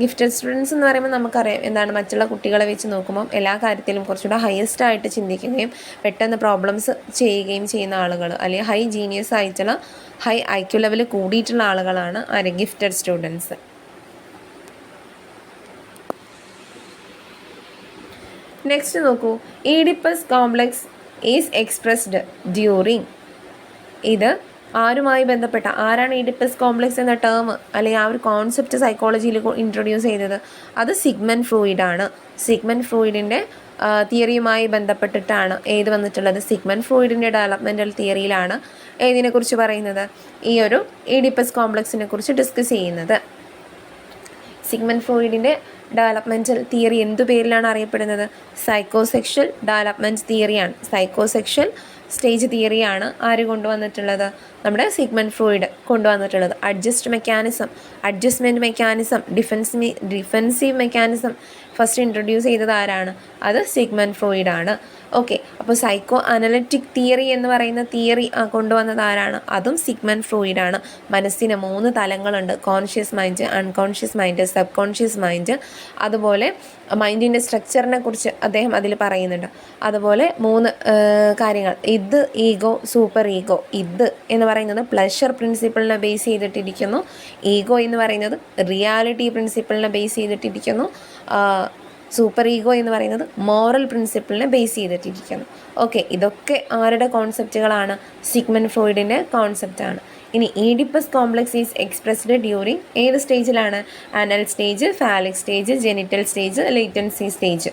ഗിഫ്റ്റഡ് സ്റ്റുഡൻസ് എന്ന് പറയുമ്പോൾ നമുക്കറിയാം എന്താണ്, മറ്റുള്ള കുട്ടികളെ വെച്ച് നോക്കുമ്പോൾ എല്ലാ കാര്യത്തിലും കുറച്ചുകൂടെ ഹയസ്റ്റ് ആയിട്ട് ചിന്തിക്കുകയും പെട്ടെന്ന് പ്രോബ്ലംസ് ചെയ്യുകയും ചെയ്യുന്ന ആളുകൾ, അല്ലെങ്കിൽ ഹൈ ജീനിയസ് ആയിട്ടുള്ള ഹൈ ഐക്യു ലെവൽ കൂടിയിട്ടുള്ള ആളുകളാണ് ആര്? Gifted students. നെക്സ്റ്റ് നോക്കൂ, Oedipus complex is expressed during. ഇത് ആരുമായി ബന്ധപ്പെട്ട, ആരാണ് ഈഡിപ്പസ് കോംപ്ലക്സ് എന്ന ടേം അല്ലെങ്കിൽ ആ ഒരു കോൺസെപ്റ്റ് സൈക്കോളജിയിൽ ഇൻട്രൊഡ്യൂസ് ചെയ്തത്? അത് സിഗ്മണ്ട് ഫ്രോയിഡ് ആണ്. സിഗ്മണ്ട് ഫ്രോയിഡിൻ്റെ തിയറിയുമായി ബന്ധപ്പെട്ടിട്ടാണ് ഏത് വന്നിട്ടുള്ളത്? സിഗ്മണ്ട് ഫ്രോയിഡിൻ്റെ ഡെവലപ്മെൻറ്റൽ തിയറിയിലാണ് ഏതിനെക്കുറിച്ച് പറയുന്നത്? ഈ ഒരു ഈഡിപ്പസ് കോംപ്ലക്സിനെ കുറിച്ച് ഡിസ്കസ് ചെയ്യുന്നത്. സിഗ്മണ്ട് ഫ്രോയിഡിൻ്റെ ഡെവലപ്മെൻറ്റൽ തിയറി എന്തു പേരിലാണ് അറിയപ്പെടുന്നത്? സൈക്കോസെക്ഷൽ ഡെവലപ്മെൻറ്റ് തിയറിയാണ്. സൈക്കോസെക്ഷൽ സ്റ്റേജ് തിയറിയാണ് ആര് കൊണ്ടുവന്നിട്ടുള്ളത്? നമ്മുടെ സിഗ്മണ്ട് ഫ്രോയിഡ് കൊണ്ടുവന്നിട്ടുള്ളത്. Adjustment mechanism, defensive mechanism first introduce ചെയ്തത് ആരാണ്? അത് സിഗ്മണ്ട് ഫ്രോയിഡ് ആണ്. ഓക്കെ, അപ്പോൾ സൈക്കോ അനലിറ്റിക് തിയറി എന്ന് പറയുന്ന തിയറി കൊണ്ടുവന്നത് ആരാണ്? അതും സിഗ്മണ്ട് ഫ്രോയിഡ് ആണ്. മനസ്സിന് 3 തലങ്ങളുണ്ട്: conscious mind, unconscious mind, subconscious mind. അതുപോലെ മൈൻഡിൻ്റെ സ്ട്രക്ചറിനെ കുറിച്ച് അദ്ദേഹം അതിൽ പറയുന്നുണ്ട്. അതുപോലെ 3 കാര്യങ്ങൾ: ഇത്, ഈഗോ, സൂപ്പർ ഈഗോ. ഇത് എന്ന് പറയുന്നത് പ്ലഷർ പ്രിൻസിപ്പിളിനെ ബേസ് ചെയ്തിട്ടിരിക്കുന്നു. ഈഗോ എന്ന് പറയുന്നത് റിയാലിറ്റി പ്രിൻസിപ്പിളിനെ ബേസ് ചെയ്തിട്ടിരിക്കുന്നു. സൂപ്പർ ഈഗോ എന്ന് പറയുന്നത് മോറൽ പ്രിൻസിപ്പിളിനെ ബേസ് ചെയ്തിട്ടിരിക്കുന്നു. ഓക്കെ, ഇതൊക്കെ ആരുടെ കോൺസെപ്റ്റുകളാണ്? സിഗ്മണ്ട് ഫ്രോയിഡിൻ്റെ കോൺസെപ്റ്റാണ്. ഇനി Oedipus complex is expressed during ഏത് സ്റ്റേജിലാണ്? Anal stage, phallic stage, genital stage, latency stage.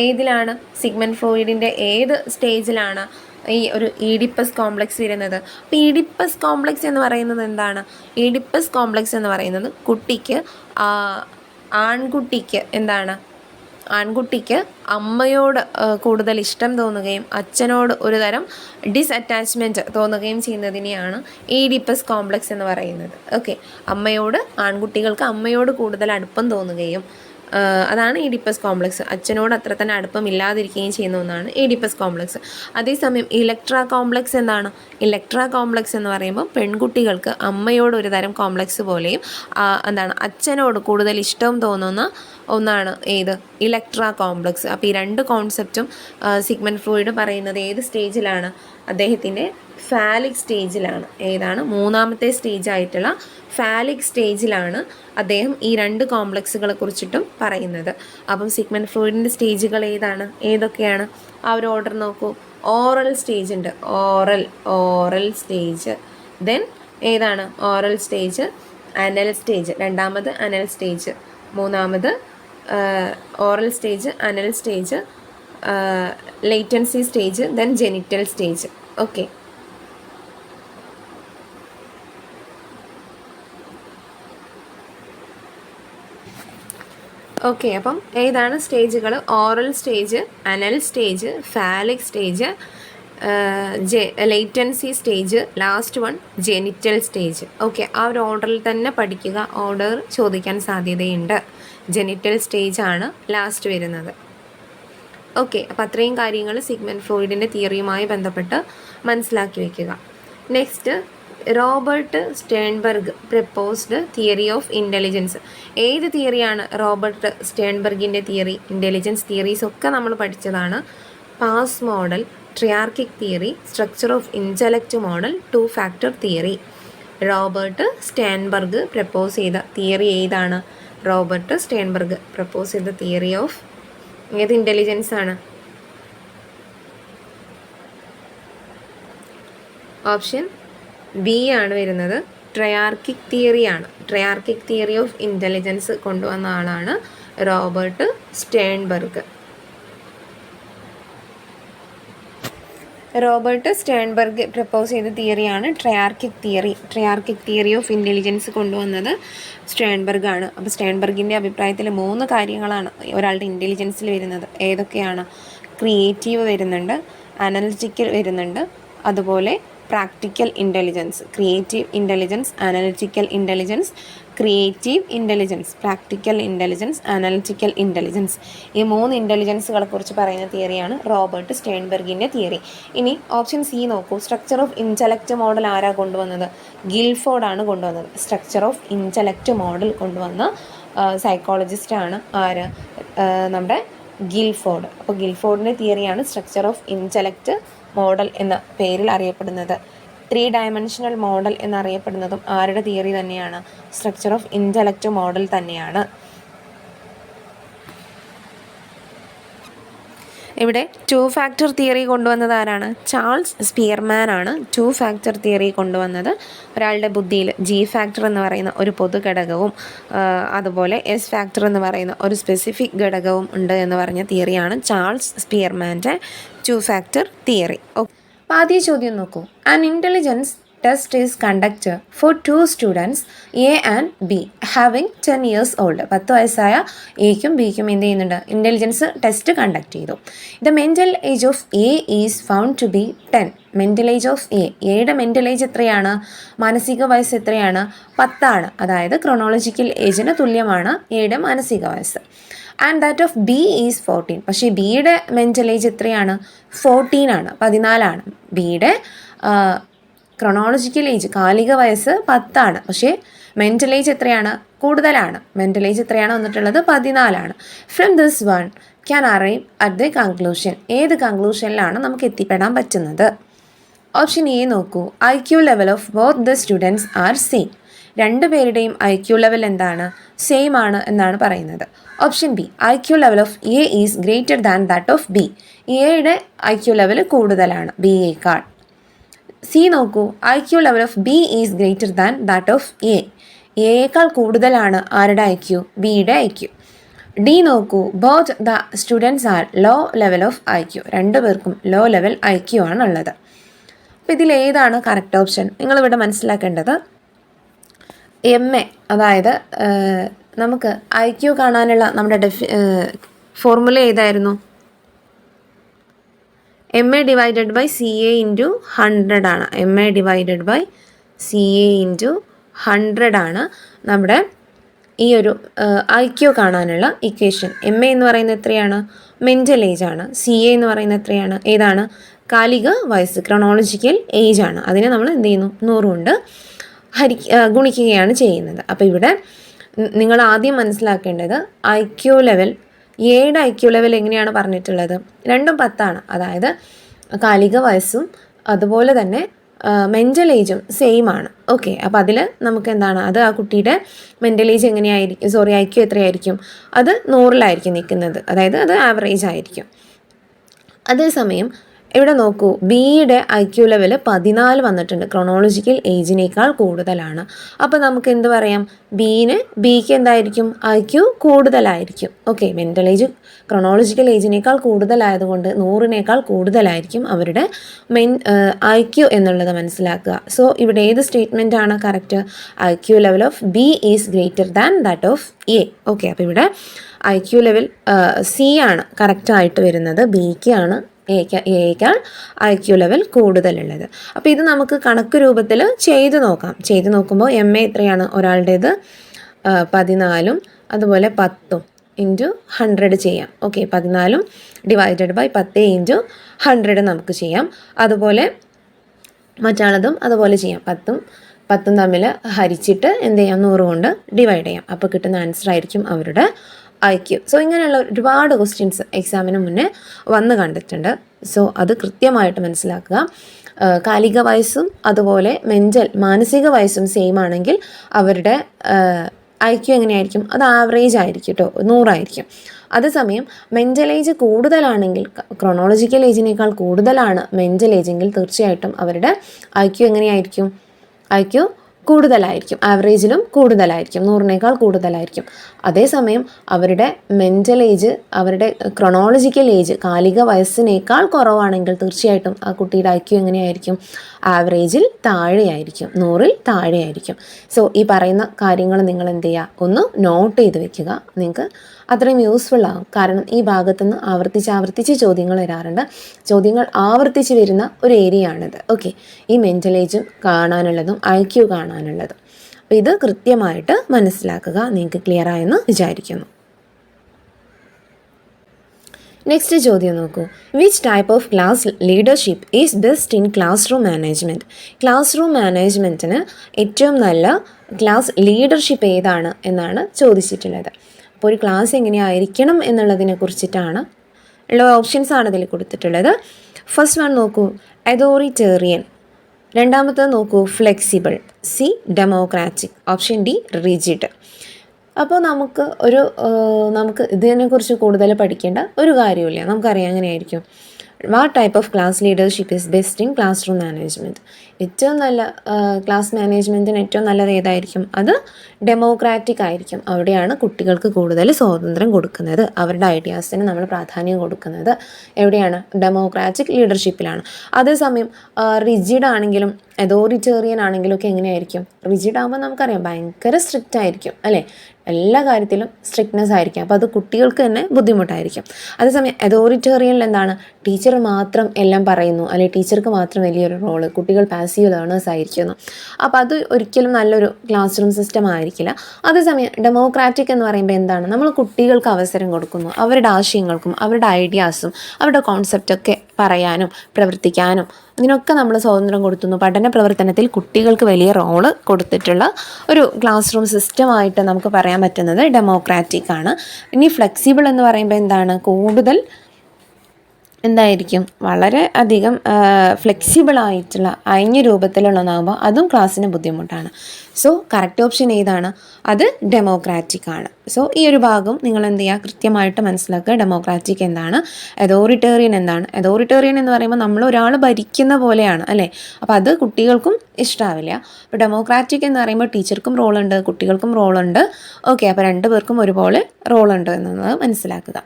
ഏതിലാണ്? സിഗ്മണ്ട് ഫ്രോയിഡിൻ്റെ ഏത് സ്റ്റേജിലാണ് ഈ ഒരു ഈഡിപ്പസ് കോംപ്ലക്സ് വരുന്നത്? അപ്പോൾ ഈഡിപ്പസ് കോംപ്ലക്സ് എന്ന് പറയുന്നത് എന്താണ്? ഈഡിപ്പസ് കോംപ്ലക്സ് എന്ന് പറയുന്നത് ആൺകുട്ടിക്ക് എന്താണ്? ആൺകുട്ടിക്ക് അമ്മയോട് കൂടുതൽ ഇഷ്ടം തോന്നുകയും അച്ഛനോട് ഒരു തരം ഡിസ്അറ്റാച്ച്മെൻറ്റ് തോന്നുകയും ചെയ്യുന്നതിനെയാണ് ഈഡിപ്പസ് കോംപ്ലക്സ് എന്ന് പറയുന്നത്. ഓക്കെ, ആൺകുട്ടികൾക്ക് അമ്മയോട് കൂടുതൽ അടുപ്പം തോന്നുകയും അതാണ് ഈഡിപ്പസ് കോംപ്ലക്സ്. അച്ഛനോട് അത്ര തന്നെ അടുപ്പം ഇല്ലാതിരിക്കുകയും ചെയ്യുന്ന ഒന്നാണ് ഈഡിപ്പസ് കോംപ്ലക്സ്. അതേസമയം ഇലക്ട്രാ കോംപ്ലക്സ് എന്താണ്? ഇലക്ട്രാ കോംപ്ലക്സ് എന്ന് പറയുമ്പോൾ പെൺകുട്ടികൾക്ക് അമ്മയോട് ഒരു തരം കോംപ്ലക്സ് പോലെയും അച്ഛനോട് കൂടുതൽ ഇഷ്ടം തോന്നുന്ന ഒന്നാണ് ഏത്? ഇലക്ട്രാ കോംപ്ലക്സ്. അപ്പോൾ ഈ 2 കോൺസെപ്റ്റും സിഗ്മണ്ട് ഫ്രോയിഡ് പറയുന്നത് ഏത് സ്റ്റേജിലാണ്? അദ്ദേഹത്തിൻ്റെ ഫാലിക് സ്റ്റേജിലാണ്. ഏതാണ്? 3ാമത്തെ സ്റ്റേജായിട്ടുള്ള ഫാലിക് സ്റ്റേജിലാണ് അദ്ദേഹം ഈ 2 കോംപ്ലക്സുകളെ കുറിച്ചിട്ടും പറയുന്നത്. അപ്പം സിഗ്മണ്ട് ഫ്രോയിഡിൻ്റെ സ്റ്റേജുകൾ ഏതൊക്കെയാണ്? ആ ഒരു ഓർഡർ നോക്കൂ. ഓറൽ സ്റ്റേജ് ഉണ്ട്. Oral stage. ദെൻ ഏതാണ്? Oral stage, anal stage. 2ാമത് അനൽ സ്റ്റേജ്, 3ാമത് oral stage, anal stage, latency stage, then genital stage. Okay, അപ്പം ഏതാണ് സ്റ്റേജുകൾ? Oral stage, anal stage, phallic stage, latency stage, last one genital stage. Okay, ആ ഒരു ഓർഡറിൽ തന്നെ പഠിക്കുക. ഓർഡർ ചോദിക്കാൻ സാധ്യതയുണ്ട്. ജെനിറ്റൽ സ്റ്റേജ് ആണ് ലാസ്റ്റ് വരുന്നത്. ഓക്കെ, അപ്പോൾ അത്രയും കാര്യങ്ങൾ സിഗ്മണ്ട് ഫ്രോയിഡിൻ്റെ തിയറിയുമായി ബന്ധപ്പെട്ട് മനസ്സിലാക്കി വയ്ക്കുക. Next, Robert Sternberg proposed theory of intelligence. ഏത് തിയറിയാണ്? റോബർട്ട് സ്റ്റേൺബർഗിൻ്റെ തിയറി. ഇൻ്റലിജൻസ് തിയറീസ് ഒക്കെ നമ്മൾ പഠിച്ചതാണ്. PASS model, triarchic theory, structure of intellect model, 2 factor theory. Robert Sternberg propose ചെയ്ത തിയറി ഏതാണ്? റോബർട്ട് സ്റ്റേൺബർഗ് പ്രപ്പോസ് ചെയ്ത തിയറി ഓഫ് ഏത് ഇൻ്റലിജൻസ് ആണ്? ഓപ്ഷൻ ബി ആണ് വരുന്നത്. ട്രയാർക്കിക് തിയറിയാണ്. ട്രയാർക്കിക് തിയറി ഓഫ് ഇൻ്റലിജൻസ് കൊണ്ടുവന്ന ആളാണ് Robert Sternberg. Robert Sternberg propose ചെയ്ത തിയറിയാണ് triarchic theory. Triarchic theory of intelligence കൊണ്ടുവന്നത് സ്റ്റേൺബർഗ് ആണ്. അപ്പോൾ സ്റ്റേൺബർഗിൻ്റെ അഭിപ്രായത്തിൽ 3 കാര്യങ്ങളാണ് ഒരാളുടെ ഇൻ്റലിജൻസിൽ വരുന്നത്. ഏതൊക്കെയാണ്? ക്രിയേറ്റീവ് വരുന്നുണ്ട്, അനലിറ്റിക്കൽ വരുന്നുണ്ട്, അതുപോലെ practical intelligence, creative intelligence, analytical intelligence, creative intelligence, practical intelligence, analytical intelligence. ഈ 3 ഇൻ്റലിജൻസുകളെ കുറിച്ച് പറയുന്ന തിയറിയാണ് റോബർട്ട് സ്റ്റേൺബർഗിൻ്റെ തിയറി. ഇനി ഓപ്ഷൻ സി നോക്കൂ. സ്ട്രക്ചർ ഓഫ് ഇൻ്റലക്റ്റ് മോഡൽ ആരാ കൊണ്ടുവന്നത്? ഗിൽഫോർഡാണ് കൊണ്ടുവന്നത്. സ്ട്രക്ചർ ഓഫ് ഇൻ്റലക്റ്റ് മോഡൽ കൊണ്ടുവന്ന സൈക്കോളജിസ്റ്റാണ് ആര്? നമ്മുടെ ഗിൽഫോർഡ്. അപ്പോൾ ഗിൽഫോർഡിൻ്റെ തിയറിയാണ് സ്ട്രക്ചർ ഓഫ് ഇൻ്റലക്റ്റ് മോഡൽ എന്ന പേരിൽ അറിയപ്പെടുന്നത്. 3 ഡയമെൻഷണൽ മോഡൽ എന്നറിയപ്പെടുന്നതും ആരുടെ തിയറി തന്നെയാണ്? സ്ട്രക്ചർ ഓഫ് ഇൻ്റലക്റ്റ് മോഡൽ തന്നെയാണ്. ഇവിടെ 2 ഫാക്ടർ തിയറി കൊണ്ടുവന്നത് ആരാണ്? ചാൾസ് സ്പിയർമാൻ ആണ് 2 ഫാക്ടർ തിയറി കൊണ്ടുവന്നത്. ഒരാളുടെ ബുദ്ധിയിൽ G ഫാക്ടർ എന്ന് പറയുന്ന ഒരു പൊതു ഘടകവും അതുപോലെ S ഫാക്ടർ എന്ന് പറയുന്ന ഒരു സ്പെസിഫിക് ഘടകവും ഉണ്ട് എന്ന് പറഞ്ഞ തിയറിയാണ് ചാൾസ് സ്പിയർമാൻ്റെ 2 ഫാക്ടർ തിയറി. ആദ്യ ചോദ്യം നോക്കൂ. An intelligence test is conduct for 2 students A and B having 10 years old. 10 വയസ്സായ എക്കും ബിക്കും എന്ത് ചെയ്യുന്നുണ്ട്? ഇൻ്റലിജൻസ് ടെസ്റ്റ് കണ്ടക്ട് ചെയ്തു. The mental age of A is found to be 10. Mental age of എയുടെ മെൻ്റൽ ഏജ് എത്രയാണ്? മാനസിക വയസ്സ് എത്രയാണ്? 10 അതായത് ക്രോണോളജിക്കൽ ഏജിന് തുല്യമാണ് എയുടെ മാനസിക വയസ്സ്. And that of B is 14. പക്ഷേ ബിയുടെ മെൻ്റൽ ഏജ് എത്രയാണ്? 14 14. ബിയുടെ ക്രോണോളജിക്കൽ ഏജ് കാലിക വയസ്സ് 10. പക്ഷേ മെൻ്റൽ ഏജ് എത്രയാണ്? കൂടുതലാണ്. മെൻ്റൽ ഏജ് എത്രയാണ് വന്നിട്ടുള്ളത്? 14. From this one can arrive at the conclusion. ഏത് കൺക്ലൂഷനിലാണ് നമുക്ക് എത്തിപ്പെടാൻ പറ്റുന്നത്? ഓപ്ഷൻ എ നോക്കൂ. IQ level of both the students are same. 2 പേരുടെയും IQ ലെവൽ എന്താണ്? സെയിം ആണ് എന്നാണ് പറയുന്നത്. Option B. IQ level of A is greater than that of B. എയുടെ IQ ലെവൽ കൂടുതലാണ് ബിയേക്കാൾ. സി നോക്കൂ. IQ level of B is greater than that of എയേക്കാൾ കൂടുതലാണ് ആരുടെ IQ? ബിയുടെ IQ. ഡി നോക്കൂ. Both the students are low level of IQ. 2 പേർക്കും ലോ ലെവൽ IQ ആണുള്ളത്. അപ്പോൾ ഇതിലേതാണ് കറക്റ്റ് ഓപ്ഷൻ? നിങ്ങളിവിടെ മനസ്സിലാക്കേണ്ടത് MA, അതായത് നമുക്ക് IQ കാണാനുള്ള നമ്മുടെ ഫോർമുല ഏതായിരുന്നു? MA divided by CA into 100 ആണ്. MA divided by CA into 100 ആണ് നമ്മുടെ ഈ ഒരു IQ കാണാനുള്ള ഇക്വേഷൻ. MA എന്ന് പറയുന്നത് എത്രയാണ്? മെൻ്റൽ ഏജ് ആണ്. CA എന്ന് പറയുന്നത് എത്രയാണ്? ഏതാണ്? കാലിക വയസ്സ്, ക്രോണോളജിക്കൽ ഏജ് ആണ്. അതിനെ നമ്മൾ എന്ത് ചെയ്യുന്നു? 100 കൊണ്ട് ഗുണിക്കുകയാണ് ചെയ്യുന്നത്. അപ്പോൾ ഇവിടെ നിങ്ങൾ ആദ്യം മനസ്സിലാക്കേണ്ടത് IQ ലെവൽ, എയുടെ IQ ലെവൽ എങ്ങനെയാണ് പറഞ്ഞിട്ടുള്ളത്? 2ഉം 10. അതായത് കാലിക വയസ്സും അതുപോലെ തന്നെ മെൻ്റൽ ഏജും സെയിം ആണ്. ഓക്കെ, അപ്പോൾ അതിൽ നമുക്ക് എന്താണ്? അത് ആ കുട്ടിയുടെ മെൻ്റൽ ഏജ് എങ്ങനെയായിരിക്കും? IQ എത്രയായിരിക്കും? അത് 100ലായിരിക്കും നിൽക്കുന്നത്. അതായത് അത് ആവറേജ് ആയിരിക്കും. അതേസമയം ഇവിടെ നോക്കൂ. ബിയുടെ IQ ലെവൽ 14 വന്നിട്ടുണ്ട്. ക്രോണോളജിക്കൽ ഏജിനേക്കാൾ കൂടുതലാണ്. അപ്പോൾ നമുക്ക് എന്ത് പറയാം? ബിക്ക് എന്തായിരിക്കും? IQ കൂടുതലായിരിക്കും. ഓക്കെ, മെൻ്റൽ ഏജ് ക്രോണോളജിക്കൽ ഏജിനേക്കാൾ കൂടുതലായതുകൊണ്ട് 100നേക്കാൾ കൂടുതലായിരിക്കും അവരുടെ IQ എന്നുള്ളത് മനസ്സിലാക്കുക. സോ ഇവിടെ ഏത് സ്റ്റേറ്റ്മെൻ്റ് ആണ് correct? IQ level of B is greater than that of A. Okay, അപ്പോൾ ഇവിടെ IQ ലെവൽ സി ആണ് കറക്റ്റായിട്ട് വരുന്നത്. ബിക്ക് ആണ് എയേക്കാൾ IQ ലെവൽ കൂടുതലുള്ളത്. അപ്പോൾ ഇത് നമുക്ക് കണക്ക് രൂപത്തിൽ ചെയ്ത് നോക്കാം. ചെയ്ത് നോക്കുമ്പോൾ MA എത്രയാണ്? ഒരാളുടേത് 14 അതുപോലെ 10 ഇൻറ്റു 100 ചെയ്യാം. ഓക്കെ, 14 ഡിവൈഡഡ് ബൈ 10 ഇൻറ്റു 100 നമുക്ക് ചെയ്യാം. അതുപോലെ മറ്റാളതും അതുപോലെ ചെയ്യാം. 10ഉം തമ്മിൽ ഹരിച്ചിട്ട് എന്ത് ചെയ്യാം? 100 കൊണ്ട് ഡിവൈഡ് ചെയ്യാം. അപ്പോൾ കിട്ടുന്ന ആൻസർ ആയിരിക്കും അവരുടെ IQ. സോ ഇങ്ങനെയുള്ള ഒരുപാട് ക്വസ്റ്റ്യൻസ് എക്സാമിന് മുന്നേ വന്ന് കണ്ടിട്ടുണ്ട്. സോ അത് കൃത്യമായിട്ട് മനസ്സിലാക്കുക. കാലിക വയസ്സും അതുപോലെ മാനസിക വയസ്സും സെയിം ആണെങ്കിൽ അവരുടെ IQ എങ്ങനെയായിരിക്കും? അത് ആവറേജ് ആയിരിക്കും കേട്ടോ, 100 ആയിരിക്കും. അതേസമയം മെൻ്റൽ ഏജ് കൂടുതലാണെങ്കിൽ, ക്രോണോളജിക്കൽ ഏജിനേക്കാൾ കൂടുതലാണ് മെൻ്റൽ ഏജെങ്കിൽ തീർച്ചയായിട്ടും അവരുടെ IQ എങ്ങനെയായിരിക്കും? IQ കൂടുതലായിരിക്കും, ആവറേജിലും കൂടുതലായിരിക്കും, 100നേക്കാൾ കൂടുതലായിരിക്കും. അതേസമയം അവരുടെ മെൻ്റൽ ഏജ്, അവരുടെ ക്രോണോളജിക്കൽ ഏജ്, കാലിക വയസ്സിനേക്കാൾ കുറവാണെങ്കിൽ തീർച്ചയായിട്ടും ആ കുട്ടിയുടെ IQ എങ്ങനെയായിരിക്കും? ആവറേജിൽ താഴെയായിരിക്കും, 100ൽ താഴെയായിരിക്കും. സോ ഈ പറയുന്ന കാര്യങ്ങൾ നിങ്ങൾ എന്ത് ചെയ്യുക? ഒന്ന് നോട്ട് ചെയ്ത് വെക്കുക. നിങ്ങൾക്ക് അത്രയും യൂസ്ഫുൾ ആകും. കാരണം ഈ ഭാഗത്തുനിന്ന് ആവർത്തിച്ച് ചോദ്യങ്ങൾ വരാറുണ്ട്. ചോദ്യങ്ങൾ ആവർത്തിച്ച് വരുന്ന ഒരു ഏരിയ ആണിത്. ഓക്കെ, ഈ മെൻ്റൽ ഏജും കാണാനുള്ളതും IQ കാണാനുള്ളതും. അപ്പോൾ ഇത് കൃത്യമായിട്ട് മനസ്സിലാക്കുക. നിങ്ങൾക്ക് ക്ലിയർ ആയെന്ന് വിചാരിക്കുന്നു. നെക്സ്റ്റ് ചോദ്യം നോക്കൂ. Which type of class leadership is best in classroom management? Classroom മാനേജ്മെൻറ്റിന് ഏറ്റവും നല്ല ക്ലാസ് ലീഡർഷിപ്പ് ഏതാണ് എന്നാണ് ചോദിച്ചിട്ടുള്ളത്. അപ്പോൾ ഒരു ക്ലാസ് എങ്ങനെയായിരിക്കണം എന്നുള്ളതിനെ കുറിച്ചിട്ടാണ് ഉള്ള ഓപ്ഷൻസ് ആണ് ഇതിൽ കൊടുത്തിട്ടുള്ളത്. ഫസ്റ്റ് വൺ നോക്കൂ, അതോറിറ്റേറിയൻ. രണ്ടാമത്തത് നോക്കൂ, flexible. C, democratic. Option D, rigid. അപ്പോൾ നമുക്ക് ഇതിനെക്കുറിച്ച് കൂടുതൽ പഠിക്കേണ്ട ഒരു കാര്യമില്ല. നമുക്കറിയാം എങ്ങനെയായിരിക്കും. What type of class leadership is best in classroom management? ഏറ്റവും നല്ല ക്ലാസ് മാനേജ്മെൻറ്റിന് ഏറ്റവും നല്ലത് ഏതായിരിക്കും? അത് ഡെമോക്രാറ്റിക് ആയിരിക്കും. അവിടെയാണ് കുട്ടികൾക്ക് കൂടുതൽ സ്വാതന്ത്ര്യം കൊടുക്കുന്നത്. അവരുടെ ഐഡിയാസിന് നമ്മൾ പ്രാധാന്യം കൊടുക്കുന്നത് എവിടെയാണ്? ഡെമോക്രാറ്റിക് ലീഡർഷിപ്പിലാണ്. അതേസമയം റിജിഡ് ആണെങ്കിലും അതോറിറ്റേറിയൻ ആണെങ്കിലും ഒക്കെ എങ്ങനെയായിരിക്കും? റിജിഡ് ആകുമ്പോൾ നമുക്കറിയാം ഭയങ്കര സ്ട്രിക്റ്റ് ആയിരിക്കും അല്ലേ? എല്ലാ കാര്യത്തിലും സ്ട്രിക്ട്നെസ് ആയിരിക്കും. അപ്പോൾ അത് കുട്ടികൾക്ക് തന്നെ ബുദ്ധിമുട്ടായിരിക്കും. അതേസമയം അതോറിറ്റേറിയനിൽ എന്താണ്? ടീച്ചർ മാത്രം എല്ലാം പറയുന്നു, അല്ലെങ്കിൽ ടീച്ചർക്ക് മാത്രം വലിയൊരു റോള്, കുട്ടികൾ പാസീവ് ലേണേഴ്സ് ആയിരിക്കുന്നു. അപ്പോൾ അത് ഒരിക്കലും നല്ലൊരു ക്ലാസ് റൂം സിസ്റ്റം ആയിരിക്കില്ല. അതേസമയം ഡെമോക്രാറ്റിക് എന്ന് പറയുമ്പോൾ എന്താണ്? നമ്മൾ കുട്ടികൾക്ക് അവസരം കൊടുക്കുന്നു, അവരുടെ ആശയങ്ങൾക്കും അവരുടെ ഐഡിയാസും അവരുടെ കോൺസെപ്റ്റൊക്കെ പറയാനും പ്രവർത്തിക്കാനും ഇതിനൊക്കെ നമ്മൾ സ്വാതന്ത്ര്യം കൊടുത്തുന്നു. പഠന പ്രവർത്തനത്തിൽ കുട്ടികൾക്ക് വലിയ റോള് കൊടുത്തിട്ടുള്ള ഒരു ക്ലാസ് റൂം സിസ്റ്റമായിട്ട് നമുക്ക് പറയാൻ പറ്റുന്നത് ഡെമോക്രാറ്റിക് ആണ്. ഇനി ഫ്ലെക്സിബിൾ എന്ന് പറയുമ്പോൾ എന്താണ്? കൂടുതൽ എന്തായിരിക്കും? വളരെ അധികം ഫ്ലെക്സിബിളായിട്ടുള്ള അയഞ്ഞ രൂപത്തിലുള്ളതാകുമ്പോൾ അതും ക്ലാസ്സിന് ബുദ്ധിമുട്ടാണ്. സോ കറക്റ്റ് ഓപ്ഷൻ ഏതാണ്? അത് ഡെമോക്രാറ്റിക് ആണ്. സോ ഈ ഒരു ഭാഗം നിങ്ങൾ എന്ത് ചെയ്യുക? കൃത്യമായിട്ട് മനസ്സിലാക്കുക. ഡെമോക്രാറ്റിക് എന്താണ്, അതോറിറ്റേറിയൻ എന്താണ്. അതോറിറ്റേറിയൻ എന്ന് പറയുമ്പോൾ നമ്മൾ ഒരാൾ ഭരിക്കുന്ന പോലെയാണ് അല്ലേ? അപ്പോൾ അത് കുട്ടികൾക്കും ഇഷ്ടമാവില്ല. അപ്പോൾ ഡെമോക്രാറ്റിക് എന്ന് പറയുമ്പോൾ ടീച്ചർക്കും റോളുണ്ട്, കുട്ടികൾക്കും റോളുണ്ട്. ഓക്കെ, അപ്പോൾ രണ്ടുപേർക്കും ഒരുപോലെ റോളുണ്ട് എന്നുള്ളത് മനസ്സിലാക്കുക.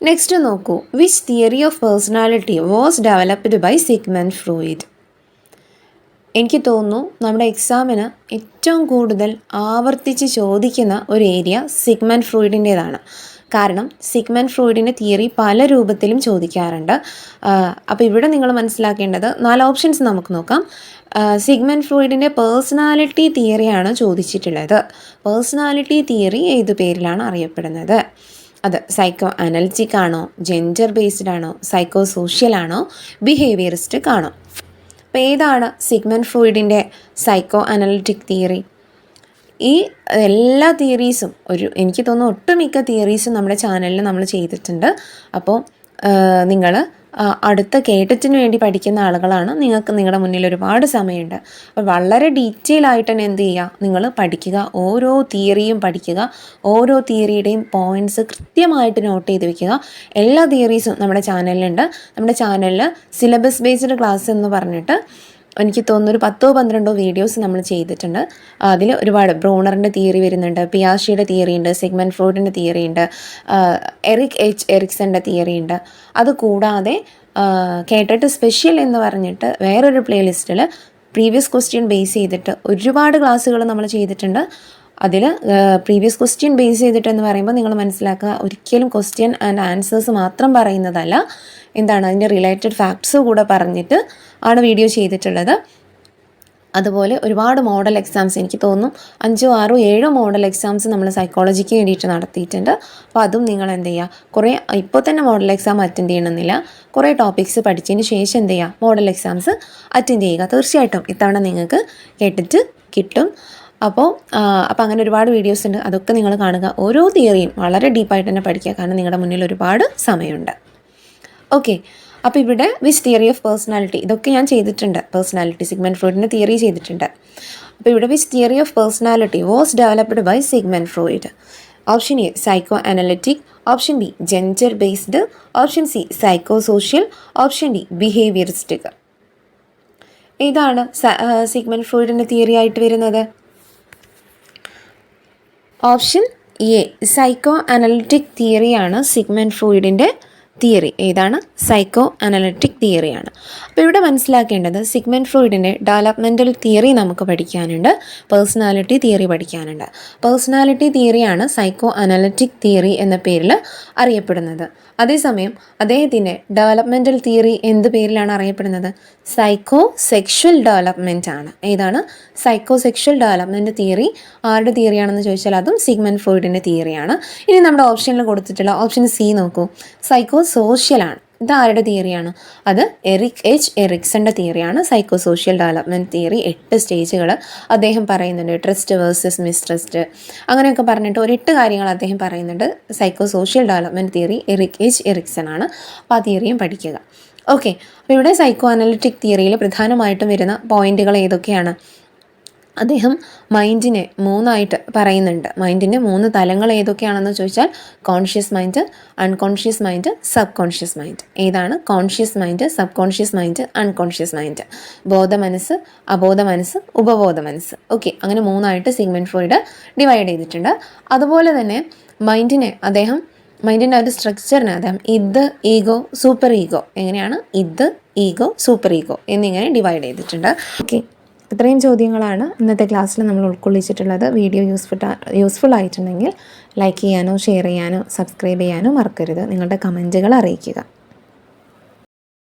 നെക്സ്റ്റ് നോക്കൂ, which theory of personality was developed by Sigmund Freud? എനിക്ക് തോന്നുന്നു നമ്മുടെ എക്സാമിന് ഏറ്റവും കൂടുതൽ ആവർത്തിച്ച് ചോദിക്കുന്ന ഒരു ഏരിയ സിഗ്മണ്ട് ഫ്രോയിഡിൻ്റേതാണ്. കാരണം സിഗ്മണ്ട് ഫ്രോയിഡിൻ്റെ തിയറി പല രൂപത്തിലും ചോദിക്കാറുണ്ട്. അപ്പോൾ ഇവിടെ നിങ്ങൾ മനസ്സിലാക്കേണ്ടത് 4 ഓപ്ഷൻസ് നമുക്ക് നോക്കാം. സിഗ്മണ്ട് ഫ്രോയിഡിൻ്റെ പേഴ്സണാലിറ്റി തിയറിയാണ് ചോദിച്ചിട്ടുള്ളത്. പേഴ്സണാലിറ്റി തിയറി ഏതു പേരിലാണ് അറിയപ്പെടുന്നത്? അത് സൈക്കോ അനലിറ്റിക് ആണോ, ജെൻഡർ ബേസ്ഡ് ആണോ, സൈക്കോ സോഷ്യൽ ആണോ, ബിഹേവിയറിസ്റ്റിക് ആണോ? അപ്പോൾ ഏതാണ് സിഗ്മണ്ട് ഫ്രോയിഡിൻ്റെ സൈക്കോ അനലിറ്റിക് തിയറി? ഈ എല്ലാ തിയറീസും എനിക്ക് തോന്നുന്നു ഒട്ടുമിക്ക തിയറീസും നമ്മുടെ ചാനലിൽ നമ്മൾ ചെയ്തിട്ടുണ്ട്. അപ്പോൾ നിങ്ങൾ അടുത്ത കേട്ടറ്റിന് വേണ്ടി പഠിക്കുന്ന ആളുകളാണ്. നിങ്ങൾക്ക് നിങ്ങളുടെ മുന്നിൽ ഒരുപാട് സമയമുണ്ട്. അപ്പോൾ വളരെ ഡീറ്റെയിൽ ആയിട്ട് തന്നെ എന്ത് ചെയ്യുക? നിങ്ങൾ പഠിക്കുക, ഓരോ തിയറിയും പഠിക്കുക, ഓരോ തിയറിയുടെയും പോയിൻറ്റ്സ് കൃത്യമായിട്ട് നോട്ട് ചെയ്ത് വെക്കുക. എല്ലാ തിയറീസും നമ്മുടെ ചാനലിലുണ്ട്. നമ്മുടെ ചാനലിൽ സിലബസ് ബേസ്ഡ് ക്ലാസ് എന്ന് പറഞ്ഞിട്ട് എനിക്ക് തോന്നുന്നു ഒരു 10-12 വീഡിയോസ് നമ്മൾ ചെയ്തിട്ടുണ്ട്. അതിൽ ഒരുപാട് ബ്രോണറിൻ്റെ തിയറി വരുന്നുണ്ട്, പിയാഷയുടെ തിയറി ഉണ്ട്, സിഗ്മണ്ട് ഫ്രോയിഡിൻ്റെ തിയറി ഉണ്ട്, എറിക്സൻ്റെ തിയറി ഉണ്ട്. അതുകൂടാതെ കേട്ടിട്ട് സ്പെഷ്യൽ എന്ന് പറഞ്ഞിട്ട് വേറൊരു പ്ലേലിസ്റ്റിൽ പ്രീവിയസ് ക്വസ്റ്റ്യൻ ബേസ് ചെയ്തിട്ട് ഒരുപാട് ക്ലാസ്സുകൾ നമ്മൾ ചെയ്തിട്ടുണ്ട്. അതിൽ പ്രീവിയസ് ക്വസ്റ്റ്യൻ ബേസ് ചെയ്തിട്ടെന്ന് പറയുമ്പോൾ നിങ്ങൾ മനസ്സിലാക്കുക, ഒരിക്കലും ക്വസ്റ്റ്യൻ ആൻഡ് ആൻസേഴ്സ് മാത്രം പറയുന്നതല്ല, എന്താണ് അതിൻ്റെ റിലേറ്റഡ് ഫാക്ട്സ് കൂടെ പറഞ്ഞിട്ട് ആണ് വീഡിയോ ചെയ്തിട്ടുള്ളത്. അതുപോലെ ഒരുപാട് മോഡൽ എക്സാംസ്, എനിക്ക് തോന്നുന്നു 5, 6, 7 മോഡൽ എക്സാംസ് നമ്മൾ സൈക്കോളജിക്ക് വേണ്ടിയിട്ട് നടത്തിയിട്ടുണ്ട്. അപ്പോൾ അതും നിങ്ങൾ എന്ത് ചെയ്യുക, ഇപ്പോൾ തന്നെ മോഡൽ എക്സാം അറ്റൻഡ് ചെയ്യണമെന്നില്ല, കുറേ ടോപ്പിക്സ് പഠിച്ചതിന് ശേഷം എന്ത് ചെയ്യുക, മോഡൽ എക്സാംസ് അറ്റൻഡ് ചെയ്യുക. തീർച്ചയായിട്ടും ഇത്തവണ നിങ്ങൾക്ക് കേട്ടിട്ട് കിട്ടും. അപ്പോൾ അങ്ങനെ ഒരുപാട് വീഡിയോസ് ഉണ്ട്, അതൊക്കെ നിങ്ങൾ കാണുക. ഓരോ തിയറിയും വളരെ ഡീപ്പായിട്ട് തന്നെ പഠിക്കുക, കാരണം നിങ്ങളുടെ മുന്നിൽ ഒരുപാട് സമയമുണ്ട്. ഓക്കെ, അപ്പോൾ ഇവിടെ വിച്ച് തിയറി ഓഫ് പേഴ്സണാലിറ്റി, ഇതൊക്കെ ഞാൻ ചെയ്തിട്ടുണ്ട്. പേഴ്സണാലിറ്റി സിഗ്മണ്ട് ഫ്രോയിഡിൻ്റെ തിയറി ചെയ്തിട്ടുണ്ട്. അപ്പോൾ ഇവിടെ which theory of personality was developed by Sigmund Freud? Option A psychoanalytic, option B gender based, option C psychosocial, option D behaviouristic. ഇതാണ് Sigmund ഫ്രോയിഡിൻ്റെ theory ആയിട്ട് വരുന്നത്. ഓപ്ഷൻ എ സൈക്കോ അനലിറ്റിക് തിയറിയാണ് Sigmund ഫ്രോയിഡിൻ്റെ theory. ഏതാണ്? Psychoanalytic തിയറിയാണ്. അപ്പോൾ ഇവിടെ മനസ്സിലാക്കേണ്ടത് സിഗ്മണ്ട് ഫ്രോയിഡിൻ്റെ ഡെവലപ്മെൻറ്റൽ തിയറി നമുക്ക് പഠിക്കാനുണ്ട്, പേഴ്സണാലിറ്റി തിയറി പഠിക്കാനുണ്ട്. പേഴ്സണാലിറ്റി തിയറിയാണ് സൈക്കോ അനലിറ്റിക് തിയറി എന്ന പേരിൽ അറിയപ്പെടുന്നത്. അതേസമയം അദ്ദേഹത്തിൻ്റെ ഡെവലപ്മെൻറ്റൽ തിയറി എന്ത് പേരിലാണ് അറിയപ്പെടുന്നത്? സൈക്കോ സെക്ഷൽ ഡെവലപ്മെൻറ്റ് ആണ്. ഏതാണ്? സൈക്കോ സെക്ഷൽ ഡെവലപ്മെൻറ്റ് തിയറി ആരുടെ തിയറിയാണെന്ന് ചോദിച്ചാൽ അതും സിഗ്മണ്ട് ഫ്രോയിഡിൻ്റെ തിയറിയാണ്. ഇനി നമ്മുടെ ഓപ്ഷനിൽ കൊടുത്തിട്ടുള്ള ഓപ്ഷൻ സി നോക്കൂ, സൈക്കോ സോഷ്യലാണ്. ഇത് ആരുടെ തിയറിയാണ്? അത് എറിക് എച്ച് എറിക്സന്റെ തിയറിയാണ്. സൈക്കോ സോഷ്യൽ ഡെവലപ്മെൻറ്റ് തിയറി 8 സ്റ്റേജുകൾ അദ്ദേഹം പറയുന്നുണ്ട്. ട്രസ്റ്റ് വേഴ്സസ് മിസ്ട്രസ്റ്റ് അങ്ങനെയൊക്കെ പറഞ്ഞിട്ട് ഒരു 8 കാര്യങ്ങൾ അദ്ദേഹം പറയുന്നുണ്ട്. Psycho social development theory Erik H Erikson ആണ്. അപ്പോൾ ആ തിയറിയും പഠിക്കുക. ഓക്കെ, അപ്പോൾ ഇവിടെ സൈക്കോ അനലിറ്റിക് തിയറിയിൽ പ്രധാനമായിട്ടും വരുന്ന പോയിന്റുകൾ ഏതൊക്കെയാണ്? അദ്ദേഹം മൈൻഡിനെ 3ആയിട്ട് പറയുന്നുണ്ട്. മൈൻഡിൻ്റെ 3 തലങ്ങൾ ഏതൊക്കെയാണെന്ന് ചോദിച്ചാൽ conscious mind, unconscious mind, subconscious mind. ഏതാണ്? Conscious mind, subconscious mind, unconscious mind. ബോധ മനസ്സ്, അബോധ മനസ്സ്, ഉപബോധ മനസ്സ്. ഓക്കെ, അങ്ങനെ 3ആയിട്ട് സിഗ്മണ്ട് ഫ്രോയിഡ് ഡിവൈഡ് ചെയ്തിട്ടുണ്ട്. അതുപോലെ തന്നെ മൈൻഡിൻ്റെ ഒരു സ്ട്രക്ചറിനെ അദ്ദേഹം ഇത്, ഈഗോ, സൂപ്പർ ഈഗോ, എങ്ങനെയാണ്? ഇത്, ഈഗോ, സൂപ്പർ ഈഗോ എന്നിങ്ങനെ ഡിവൈഡ് ചെയ്തിട്ടുണ്ട്. ഓക്കെ, ഇത്രയും ചോദ്യങ്ങളാണ് ഇന്നത്തെ ക്ലാസ്സിൽ നമ്മൾ ഉൾക്കൊള്ളിച്ചിട്ടുള്ളത്. വീഡിയോ യൂസ്ഫുൾ ആയിട്ടുണ്ടെങ്കിൽ ലൈക്ക് ചെയ്യാനോ ഷെയർ ചെയ്യാനോ സബ്സ്ക്രൈബ് ചെയ്യാനോ മറക്കരുത്. നിങ്ങളുടെ കമൻറ്റുകൾ അറിയിക്കുക.